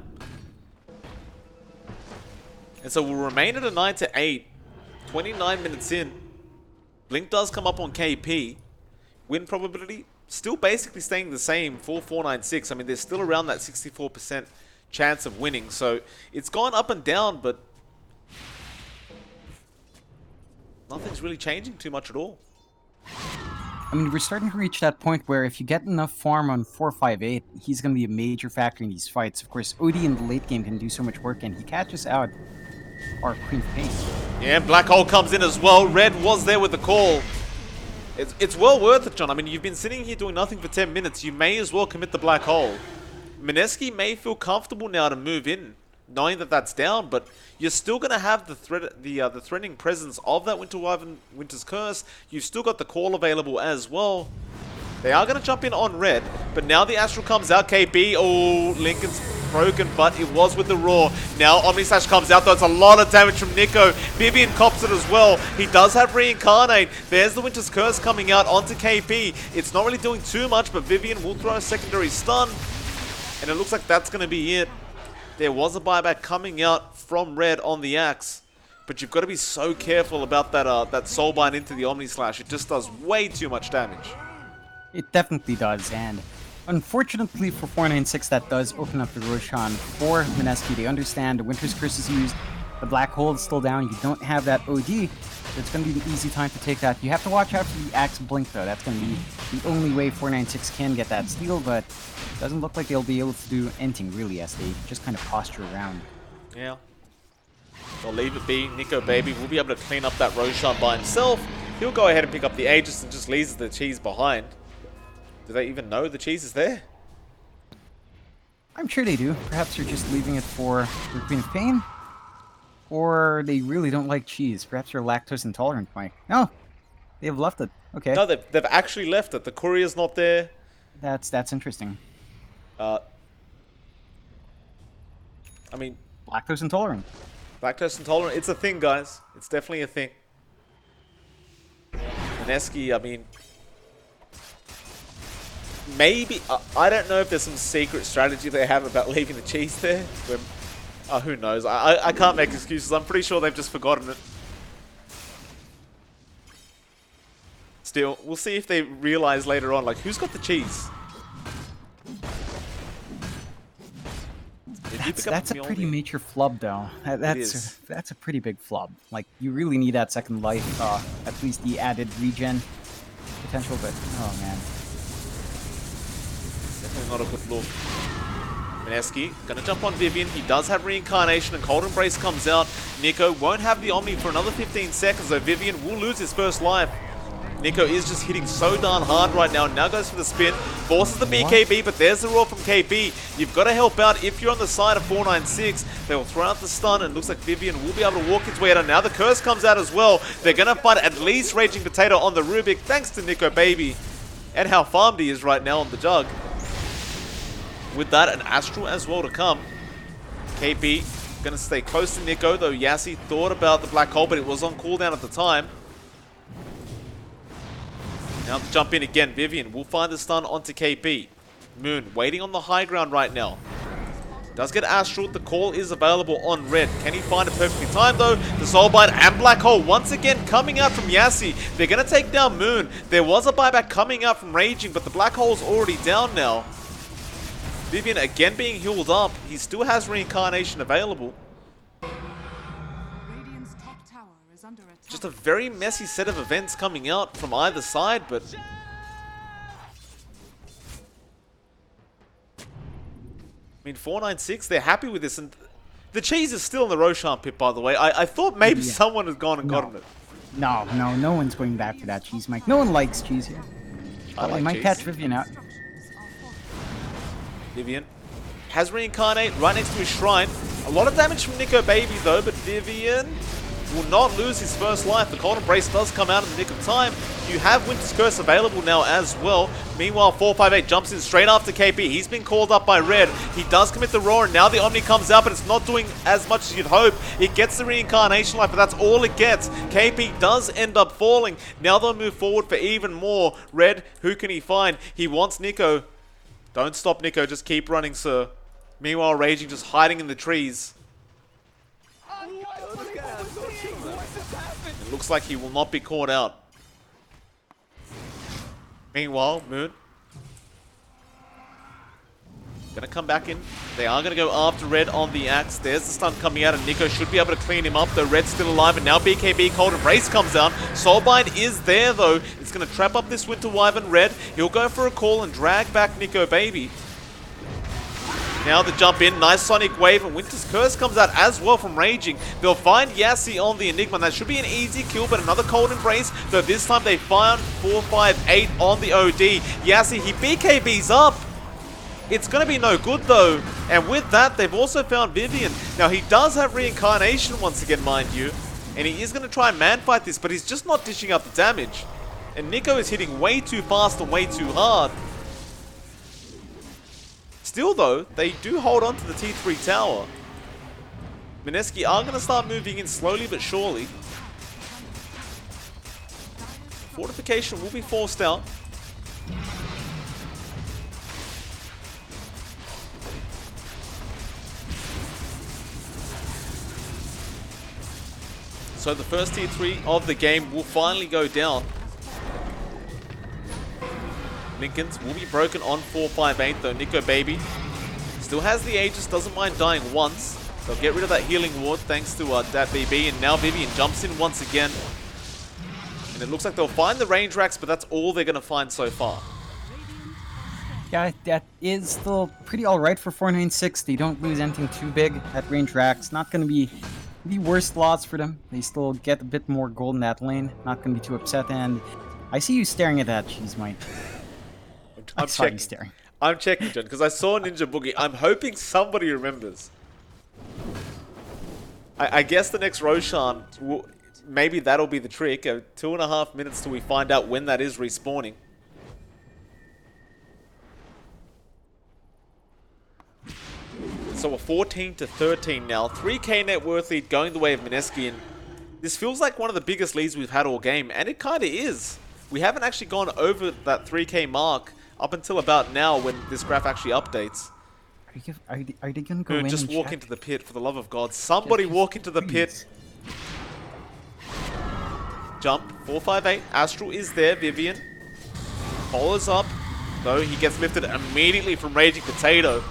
And so we'll remain at a 9 to 8. 29 minutes in. Blink does come up on KP. Win probability still basically staying the same for 496. I mean, they're still around that 64% chance of winning. So it's gone up and down, but nothing's really changing too much at all. I mean, we're starting to reach that point where if you get enough farm on 458, he's going to be a major factor in these fights. Of course, Odie in the late game can do so much work, and he catches out our Queen of Pain. Yeah, and Black Hole comes in as well. Red was there with the call. It's well worth it, John. I mean, you've been sitting here doing nothing for 10 minutes. You may as well commit the Black Hole. Mineski may feel comfortable now to move in, knowing that that's down, but you're still going to have the threatening presence of that Winter Wyvern, Winter's Curse. You've still got the call available as well. They are going to jump in on Red, but now the Astral comes out. KB, oh, Lincoln's broken, but it was with the Roar. Now Omni Slash comes out, though. It's a lot of damage from Nico. Vivian cops it as well. He does have Reincarnate. There's the Winter's Curse coming out onto KP. It's not really doing too much, but Vivian will throw a secondary stun, and it looks like that's going to be it. There was a buyback coming out from Red on the Axe, but you've got to be so careful about that that Soulbind into the Omni Slash. It just does way too much damage. It definitely does, and unfortunately for 496, that does open up the Roshan for Mineski. They understand the Winter's Curse is used, the Black Hole is still down, you don't have that OD, so it's going to be an easy time to take that. You have to watch out for the Axe Blink, though. That's going to be the only way 496 can get that steal, but it doesn't look like they'll be able to do anything, really, as they just kind of posture around. Yeah. They'll leave it be. Nico Baby will be able to clean up that Roshan by himself. He'll go ahead and pick up the Aegis and just leaves the cheese behind. Do they even know the cheese is there? I'm sure they do. Perhaps they're just leaving it for the Queen of Pain. Or they really don't like cheese. Perhaps they're lactose intolerant, Mike. No, they've left it. Okay. No, they've actually left it. The courier's not there. That's interesting. I mean, Lactose intolerant. lactose intolerant, it's a thing, guys. It's definitely a thing. Mineski, I mean, maybe, I don't know if there's some secret strategy they have about leaving the cheese there. Who knows? I can't make excuses. I'm pretty sure they've just forgotten it. Still, we'll see if they realize later on, like, who's got the cheese? That's a pretty major flub, though. That's a pretty big flub. Like, you really need that second life, at least the added regen potential, but, oh man. Definitely not a good look. Mineski gonna jump on Vivian. He does have Reincarnation, and Cold Embrace comes out. Nico won't have the Omni for another 15 seconds, though Vivian will lose his first life. Nico is just hitting so darn hard right now. Now goes for the spin. Forces the BKB, but there's the roar from KB. You've got to help out if you're on the side of 496. They will throw out the stun, and it looks like Vivian will be able to walk his way out. And now the curse comes out as well. They're going to find at least Raging Potato on the Rubik, thanks to Nico Baby. And how farmed he is right now on the Jug. With that, an Astral as well to come. KB going to stay close to Nico, though Yassi thought about the Black Hole, but it was on cooldown at the time. Now to jump in again, Vivian will find the stun onto KP. Moon waiting on the high ground right now. Does get Astral, the call is available on red. Can he find it perfectly timed though? The Soulbind and Black Hole once again coming out from Yassi. They're going to take down Moon. There was a buyback coming out from Raging, but the Black Hole's already down now. Vivian again being healed up. He still has Reincarnation available. Radiant's top tower is under attack. Just a very messy set of events coming out from either side, but I mean, 496, they're happy with this, and the cheese is still in the Roshan pit, by the way. I thought maybe someone had gone and gotten it. No one's going back for that cheese, Mike. No one likes cheese here. I like might cheese. catch Vivian out. Vivian has Reincarnate right next to his shrine. A lot of damage from Nico Baby though, but Vivian will not lose his first life. The Cold Embrace does come out in the nick of time. You have Winter's Curse available now as well. Meanwhile, 458 jumps in straight after KP. He's been called up by Red. He does commit the roar, and now the Omni comes out, but it's not doing as much as you'd hope. It gets the Reincarnation life, but that's all it gets. KP does end up falling. Now they'll move forward for even more. Red, who can he find? He wants Nico. Don't stop, Nico. Just keep running, sir. Meanwhile, Raging just hiding in the trees. It looks like he will not be caught out. Meanwhile, Moon gonna come back in. They are gonna go after Red on the axe. There's the stun coming out, and Nico should be able to clean him up, though Red's still alive, and now BKB Cold Embrace comes out. Soulbind is there, though. It's gonna trap up this Winter Wyvern. Red, he'll go for a call and drag back Nico Baby. Now the jump in, nice Sonic Wave, and Winter's Curse comes out as well from Raging. They'll find Yassi on the Enigma, and that should be an easy kill, but another Cold Embrace, though this time they found 458 on the OD. Yassi, he BKB's up. It's going to be no good though, and with that, they've also found Vivian. Now he does have Reincarnation once again, mind you, and he is going to try and man-fight this, but he's just not dishing out the damage. And Nico is hitting way too fast and way too hard. Still though, they do hold on to the T3 tower. Mineski are going to start moving in slowly but surely. Fortification will be forced out. So the first tier 3 of the game will finally go down. Lincolns will be broken on 458 though. Nico Baby still has the Aegis, doesn't mind dying once. They'll get rid of that healing ward thanks to that BB, and now Vivian jumps in once again. And it looks like they'll find the range racks, but that's all they're going to find so far. Yeah, that is still pretty alright for 496. They don't lose anything too big at range racks. Not going to be the worst loss for them. They still get a bit more gold in that lane. Not going to be too upset. And I see you staring at that cheese, Mike. I'm checking. Staring. I'm checking, John, because I saw Ninja Boogie. I'm hoping somebody remembers. I guess the next Roshan, maybe that'll be the trick. 2.5 minutes till we find out when that is respawning. So a 14-13 now. 3k net worth lead going the way of Mineski, and this feels like one of the biggest leads we've had all game, and it kind of is. We haven't actually gone over that 3k mark up until about now when this graph actually updates. Are they gonna go in just and walk check? into the pit, for the love of God. Somebody walk into the pit. Jump, 458. Astral is there, Vivian. Follows up, though he gets lifted immediately from Raging Potato.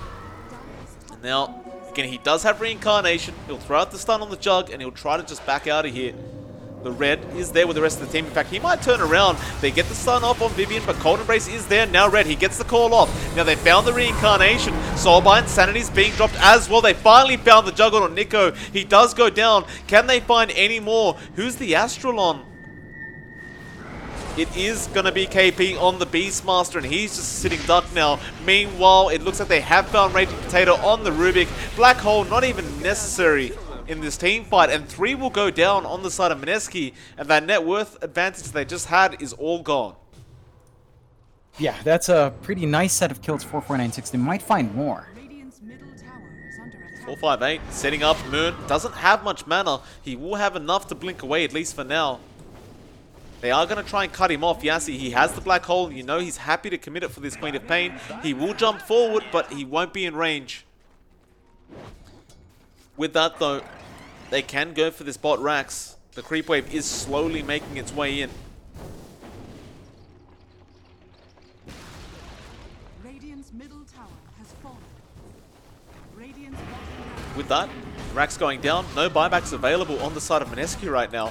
And now, again, he does have Reincarnation. He'll throw out the stun on the Jug, and he'll try to just back out of here. The Red is there with the rest of the team. In fact, he might turn around. They get the stun off on Vivian, but Cold Embrace is there. Now Red, he gets the call off. Now they found the Reincarnation. Soulbind, Sanity's being dropped as well. They finally found the Juggle on Nico. He does go down. Can they find any more? Who's the Astral on? It is going to be KP on the Beastmaster, and he's just sitting duck now. Meanwhile, it looks like they have found Raging Potato on the Rubik. Black Hole not even necessary in this team fight, and 3 will go down on the side of Mineski, and that net worth advantage they just had is all gone. Yeah, that's a pretty nice set of kills for 496. They might find more. Radiant's middle tower is under attack. 458 setting up. Moon doesn't have much mana. He will have enough to blink away, at least for now. They are going to try and cut him off. Yassi, he has the black hole. You know he's happy to commit it for this Queen of Pain. He will jump forward, but he won't be in range. With that, though, they can go for this bot Rax. The creep wave is slowly making its way in. Radiant's middle tower has fallen. Radiant's bottom tower. With that, Rax going down. No buybacks available on the side of Mineski right now.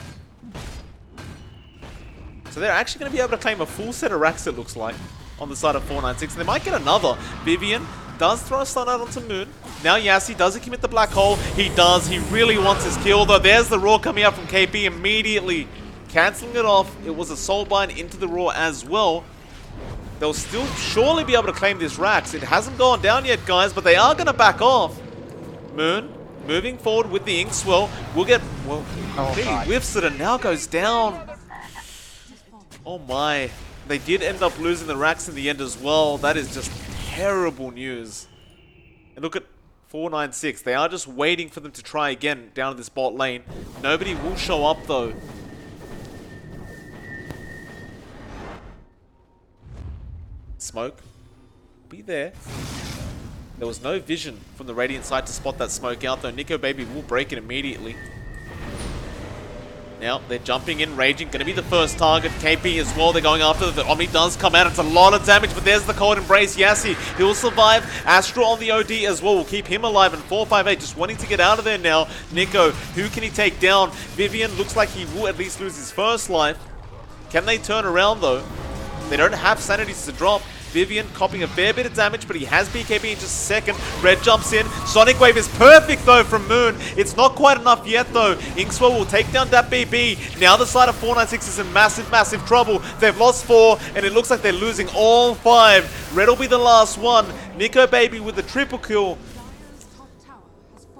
So they're actually going to be able to claim a full set of racks, it looks like, on the side of 496. And they might get another. Vivian does throw a stun out onto Moon. Now Yassi, does he commit the black hole? He does. He really wants his kill, though. There's the Roar coming out from KP immediately. Cancelling it off. It was a Soulbind into the Roar as well. They'll still surely be able to claim this racks. It hasn't gone down yet, guys, but they are going to back off. Moon moving forward with the Ink Swell. Will get, well, he whiffs it and now goes down. Oh my, they did end up losing the racks in the end as well. That is just terrible news. And look at 496. They are just waiting for them to try again down in this bot lane. Nobody will show up though. Smoke. Be there. There was no vision from the Radiant side to spot that smoke out though. Nico Baby will break it immediately. Now, they're jumping in, Raging, going to be the first target. KP as well, they're going after. The Omni does come out, it's a lot of damage, but there's the Cold Embrace. Yassi, he'll survive. Astro on the OD as well will keep him alive, and 458 just wanting to get out of there now. Nico, who can he take down? Vivian looks like he will at least lose his first life. Can they turn around though? They don't have sanities to drop. Vivian copying a fair bit of damage, but he has BKB in just a second. Red jumps in. Sonic Wave is perfect, though, from Moon. It's not quite enough yet, though. Inkswell will take down that BB. Now the side of 496 is in massive, massive trouble. They've lost 4, and it looks like they're losing all 5. Red will be the last one. Nico Baby with the triple kill.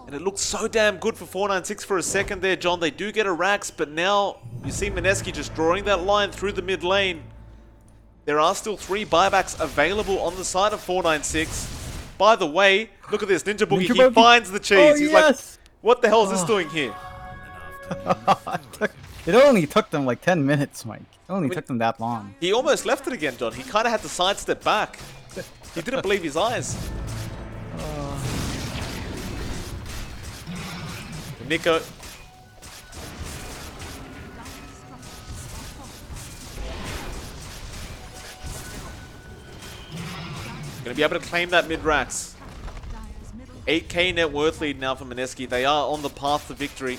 And it looks so damn good for 496 for a second there, John. They do get a Rax, but now you see Mineski just drawing that line through the mid lane. There are still 3 buybacks available on the side of 496. By the way, look at this. Ninja Boogie, he finds the cheese. Oh, He's yes. like, what the hell is this doing here? It only took them like 10 minutes, Mike. It only took them that long. He almost left it again, John. He kind of had to sidestep back. He didn't believe his eyes. Nico. Going to be able to claim that mid-racks. 8k net worth lead now for Mineski. They are on the path to victory.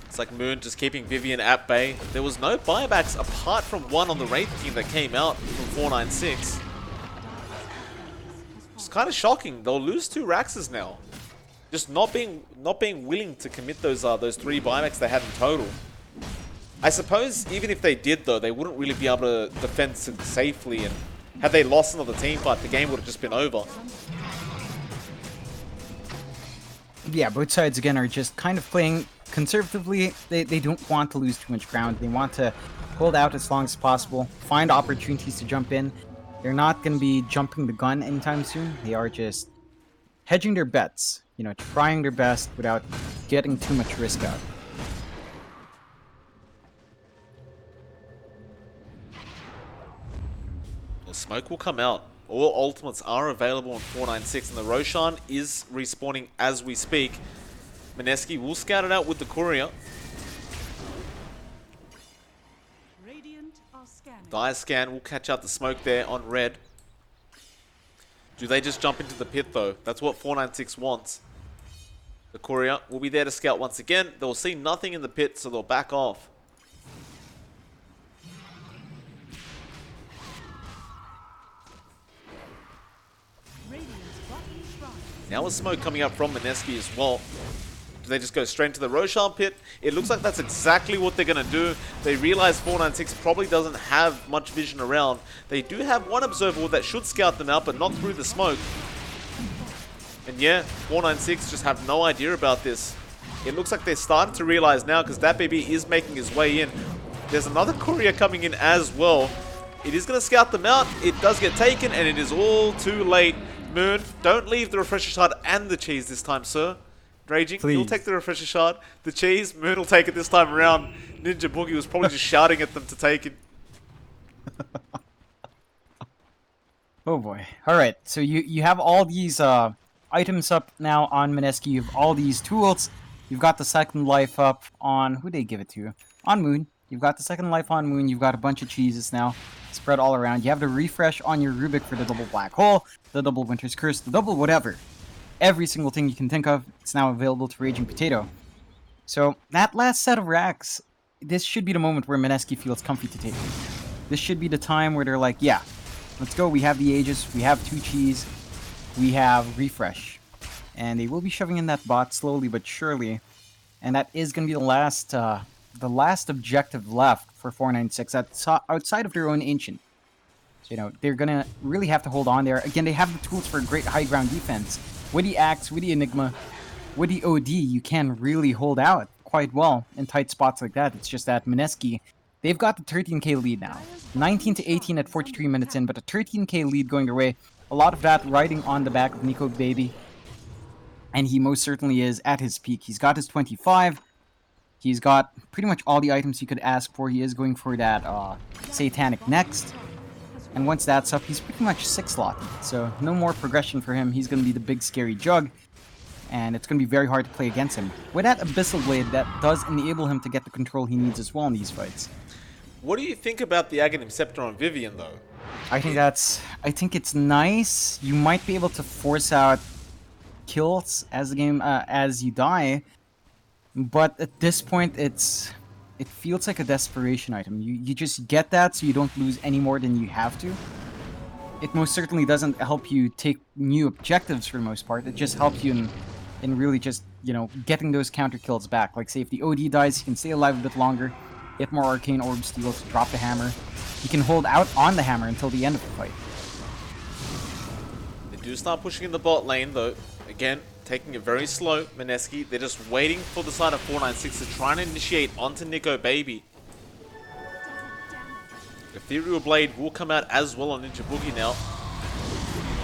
It's like Moon just keeping Vivian at bay. There was no buybacks apart from one on the Wraith team that came out from 496. It's kind of shocking. They'll lose 2 Raxes now. Just not being willing to commit those 3 buybacks they had in total. I suppose even if they did though, they wouldn't really be able to defend safely, and had they lost another team fight, the game would have just been over. Yeah, both sides again are just kind of playing conservatively. They don't want to lose too much ground. They want to hold out as long as possible, find opportunities to jump in. They're not going to be jumping the gun anytime soon. They are just hedging their bets, you know, trying their best without getting too much risk out. Smoke will come out. All ultimates are available on 496, and the Roshan is respawning as we speak. Mineski will scout it out with the courier. Dire scan will catch out the smoke there on red. Do they just jump into the pit though? That's what 496 wants. The courier will be there to scout once again. They'll see nothing in the pit, so they'll back off. Now a smoke coming up from Mineski as well. Do they just go straight into the Roshan pit? It looks like that's exactly what they're going to do. They realize 496 probably doesn't have much vision around. They do have one observable that should scout them out, but not through the smoke. And yeah, 496 just have no idea about this. It looks like they're starting to realize now because that baby is making his way in. There's another courier coming in as well. It is going to scout them out. It does get taken, and it is all too late. Moon, don't leave the refresher shard and the cheese this time, sir. Raging, Please. you'll take the refresher shard. The cheese, Moon will take it this time around. Ninja Boogie was probably just shouting at them to take it. Oh boy. Alright, so you have all these items up now on Mineski. You have all these tools. You've got the second life up on... Who they give it to? On Moon. You've got the second life on Moon. You've got a bunch of cheeses now spread all around. You have the refresh on your Rubik for the double black hole, the double Winter's Curse, the double whatever. Every single thing you can think of, it's now available to Raging Potato. So, that last set of racks, this should be the moment where Mineski feels comfy to take. This should be the time where they're like, yeah, let's go, we have the Aegis, we have 2 cheese, we have refresh. And they will be shoving in that bot slowly but surely. And that is going to be the last objective left for 496 outside of their own Ancient. So, you know, they're going to really have to hold on there. Again, they have the tools for great high ground defense. With the Axe, with the Enigma, with the OD, you can really hold out quite well in tight spots like that. It's just that Mineski, they've got the 13k lead now. 19 to 18 at 43 minutes in, but a 13k lead going their way. A lot of that riding on the back of Nico Baby. And he most certainly is at his peak. He's got his 25. He's got pretty much all the items he could ask for. He is going for that Satanic next. And once that's up, he's pretty much 6-slotted. So no more progression for him. He's going to be the big scary jug. And it's going to be very hard to play against him. With that Abyssal Blade, that does enable him to get the control he needs as well in these fights. What do you think about the Aghanim Scepter on Vivian, though? I think it's nice. You might be able to force out kills as the game, as you die. But at this point, it feels like a desperation item. You just get that so you don't lose any more than you have to. It most certainly doesn't help you take new objectives for the most part. It just helps you in really just, you know, getting those counter kills back. Like, say, if the OD dies, he can stay alive a bit longer, get more Arcane Orb Steals, drop the hammer. He can hold out on the hammer until the end of the fight. They do start pushing in the bot lane, though. Again, taking it very slow, Mineski. They're just waiting for the side of 496 to try and initiate onto Nico Baby. Ethereal Blade will come out as well on Ninja Boogie now.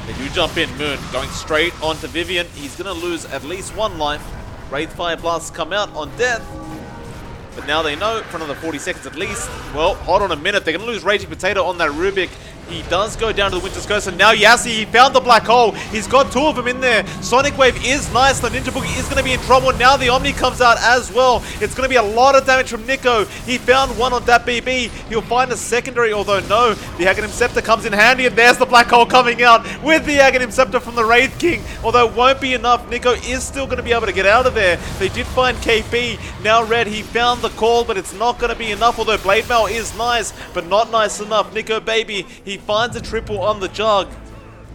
They do jump in. Moon going straight onto Vivian. He's going to lose at least 1 life. Wraithfire Blasts come out on death. But now they know, for another 40 seconds at least. Well, hold on a minute. They're going to lose Raging Potato on that Rubik. He does go down to the Winter's Curse, and now Yassi, he found the black hole. He's got 2 of them in there. Sonic Wave is nice. The Ninja Boogie is going to be in trouble. Now the Omni comes out as well. It's going to be a lot of damage from Nico. He found 1 on that BB. He'll find a secondary, although no. The Aghanim Scepter comes in handy, and there's the black hole coming out with the Aghanim Scepter from the Wraith King. Although it won't be enough, Nico is still going to be able to get out of there. They did find KP. Now Red, he found the call, but it's not going to be enough, although Blade Mail is nice, but not nice enough. Nico Baby, he finds a triple on the jug.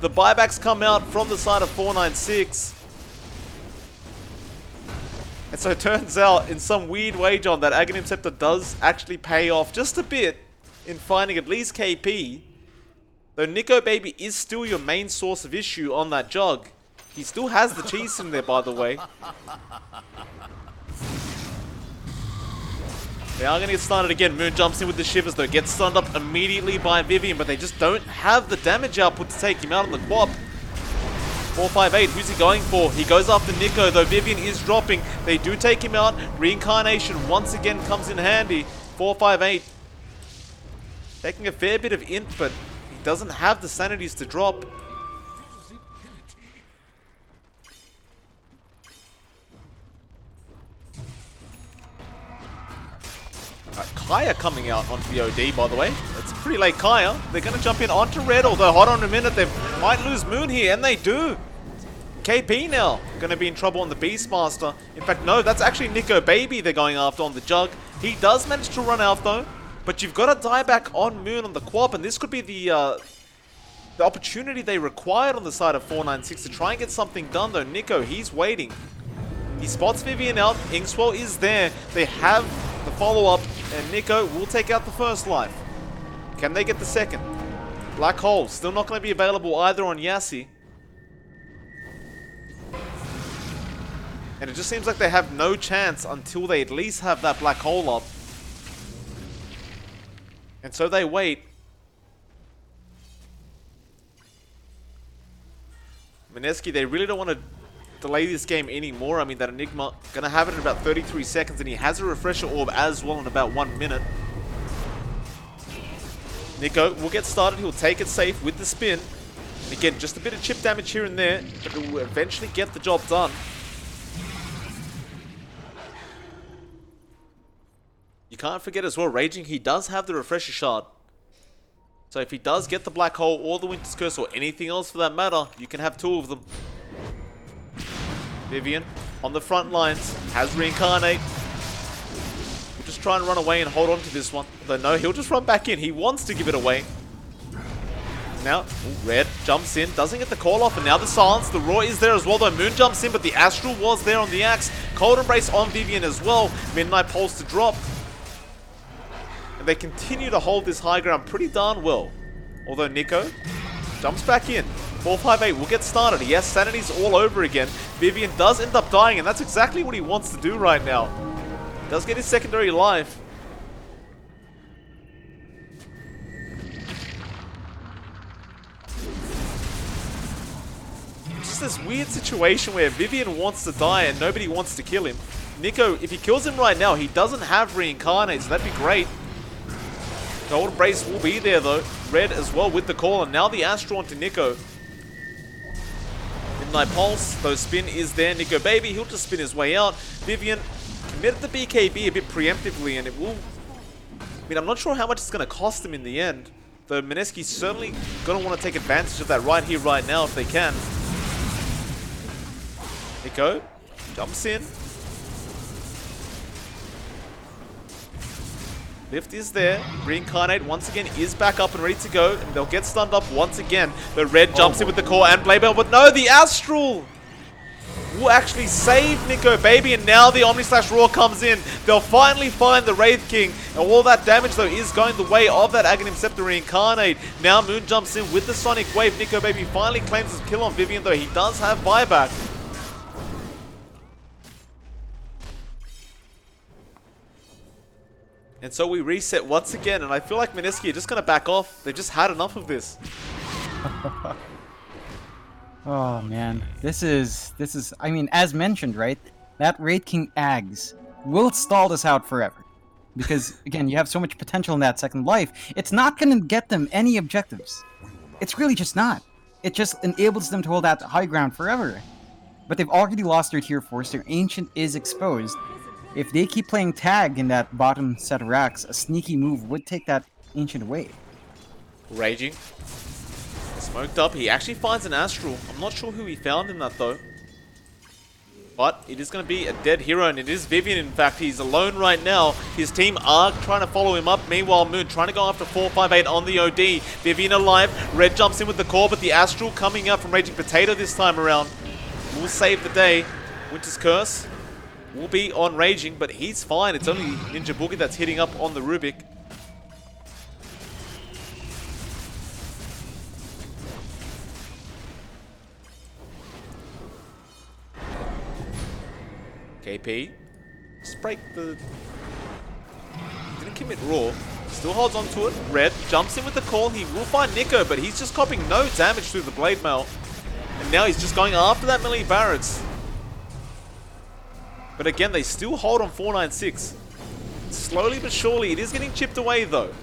The buybacks come out from the side of 496. And so it turns out, in some weird way, John, that Aghanim Scepter does actually pay off just a bit in finding at least KP. Though Nico Baby is still your main source of issue on that jug. He still has the cheese in there, by the way. They are going to get started again. Moon jumps in with the Shivers, though. Gets stunned up immediately by Vivian, but they just don't have the damage output to take him out on the quap. 458, who's he going for? He goes after Nico, though Vivian is dropping. They do take him out. Reincarnation once again comes in handy. 458. Taking a fair bit of int, but he doesn't have the sanities to drop. Kaya coming out onto the OD, by the way. It's a pretty late Kaya. They're going to jump in onto Red, although hold on a minute, they might lose Moon here, and they do. KP now going to be in trouble on the Beastmaster. In fact, no, that's actually Nico Baby they're going after on the Jug. He does manage to run out, though. But you've got to die back on Moon on the Quap, and this could be the opportunity they required on the side of 496 to try and get something done, though. Nico, he's waiting. He spots Vivian out. Inkswell is there. They have the follow-up, and Nico will take out the first life. Can they get the second? Black Hole, still not going to be available either on Yassi. And it just seems like they have no chance until they at least have that Black Hole up. And so they wait. Mineski, they really don't want to delay this game anymore. I mean, that Enigma going to have it in about 33 seconds, and he has a refresher orb as well in about 1 minute. Nico will get started. He'll take it safe with the spin. And again, just a bit of chip damage here and there, but it will eventually get the job done. You can't forget as well, Raging, he does have the refresher shard. So if he does get the Black Hole or the Winter's Curse or anything else for that matter, you can have 2 of them. Vivian on the front lines, has Reincarnate. He'll just try and run away and hold on to this one. Although no, he'll just run back in. He wants to give it away. Now, Red jumps in, doesn't get the call off, and now the silence. The Roar is there as well, though. Moon jumps in, but the Astral was there on the Axe. Cold Embrace on Vivian as well. Midnight Pulse to drop. And they continue to hold this high ground pretty darn well. Although Nico jumps back in. 458 will get started. Yes, Sanity's all over again. Vivian does end up dying, and that's exactly what he wants to do right now. Does get his secondary life. It's just this weird situation where Vivian wants to die and nobody wants to kill him. Nico, if he kills him right now, he doesn't have Reincarnate, so that'd be great. Cold Embrace will be there though. Red as well with the call, and now the Astral onto Nico. Midnight Pulse, though spin is there. Nico baby, he'll just spin his way out. Vivian committed the BKB a bit preemptively, and it will... I mean, I'm not sure how much it's going to cost him in the end. Though Mineski's certainly going to want to take advantage of that right here, right now, if they can. Nico jumps in. Lift is there. Reincarnate once again is back up and ready to go. And they'll get stunned up once again. The Red jumps in with the core and Blade Bell. But no, the Astral will actually save Nico baby. And now the Omni/Roar comes in. They'll finally find the Wraith King. And all that damage though is going the way of that Aghanim Scepter Reincarnate. Now Moon jumps in with the Sonic Wave. Nico baby finally claims his kill on Vivian, though he does have buyback. And so we reset once again, and I feel like Mineski are just going to back off. They've just had enough of this. Oh man, this is, I mean, as mentioned, right? That Wraith King Ags will stall this out forever. Because, again, you have so much potential in that second life. It's not going to get them any objectives. It's really just not. It just enables them to hold that high ground forever. But they've already lost their tier 4, so their Ancient is exposed. If they keep playing tag in that bottom set of racks, a sneaky move would take that Ancient away. Raging. Smoked up. He actually finds an Astral. I'm not sure who he found in that though. But it is going to be a dead hero, and it is Vivian. In fact, he's alone right now. His team are trying to follow him up. Meanwhile, Moon trying to go after 458 on the OD. Vivian alive. Red jumps in with the core, but the Astral coming out from Raging Potato this time around will save the day. Winter's Curse will be on Raging, but he's fine. It's only Ninja Boogie that's hitting up on the Rubik. KP. Just break the... Didn't commit Raw. Still holds on to it. Red jumps in with the call. He will find Nico, but he's just copying no damage through the Blade Mail. And now he's just going after that melee barracks. But again, they still hold on 496. Slowly but surely, it is getting chipped away though.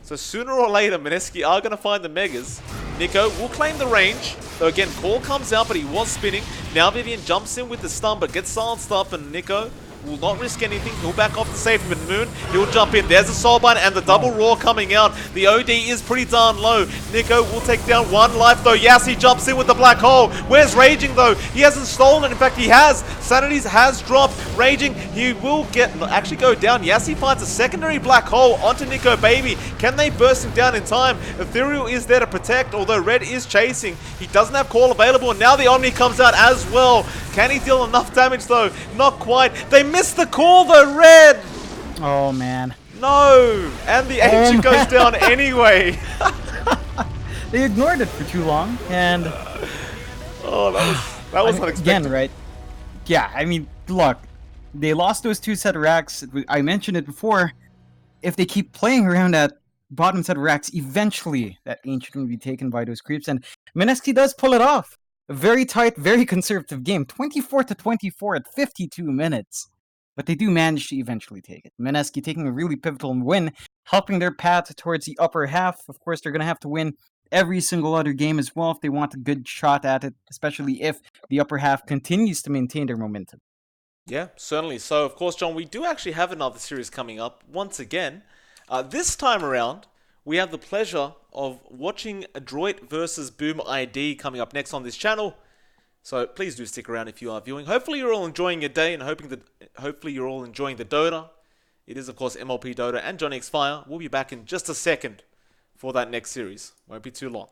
So sooner or later, Mineski are going to find the Megas. Nico will claim the range. Though again, call comes out, but he was spinning. Now Vivian jumps in with the stun, but gets silenced up, and Nico will not risk anything. He'll back off the safety, but and Moon. He'll jump in. There's a Soulbind and the double roar coming out. The OD is pretty darn low. Nico will take down 1 life though. Yassi jumps in with the black hole. Where's Raging though? He hasn't stolen it. In fact, he has. Sanity's has dropped. Raging, he will actually go down. Yassi finds a secondary black hole onto Nico Baby. Can they burst him down in time? Ethereal is there to protect, although Red is chasing. He doesn't have call available, and now the Omni comes out as well. Can he deal enough damage though? Not quite. They missed the call though, Red! Oh, man. No! And the ancient goes down anyway. They ignored it for too long, and... Oh, that was unexpected. Again, right? Yeah, I mean, look. They lost those 2 set of racks. I mentioned it before. If they keep playing around that bottom set of racks, eventually that ancient will be taken by those creeps, and Mineski does pull it off. A very tight, very conservative game. 24-24 at 52 minutes. But they do manage to eventually take it. Mineski taking a really pivotal win, helping their path towards the upper half. Of course, they're going to have to win every single other game as well if they want a good shot at it, especially if the upper half continues to maintain their momentum. Yeah, certainly. So, of course, John, we do actually have another series coming up once again. This time around, we have the pleasure of watching Adroit versus Boom ID coming up next on this channel. So please do stick around if you are viewing. Hopefully you're all enjoying your day and hopefully you're all enjoying the Dota. It is, of course, MLPDotA and johnxfire. We'll be back in just a second for that next series. Won't be too long.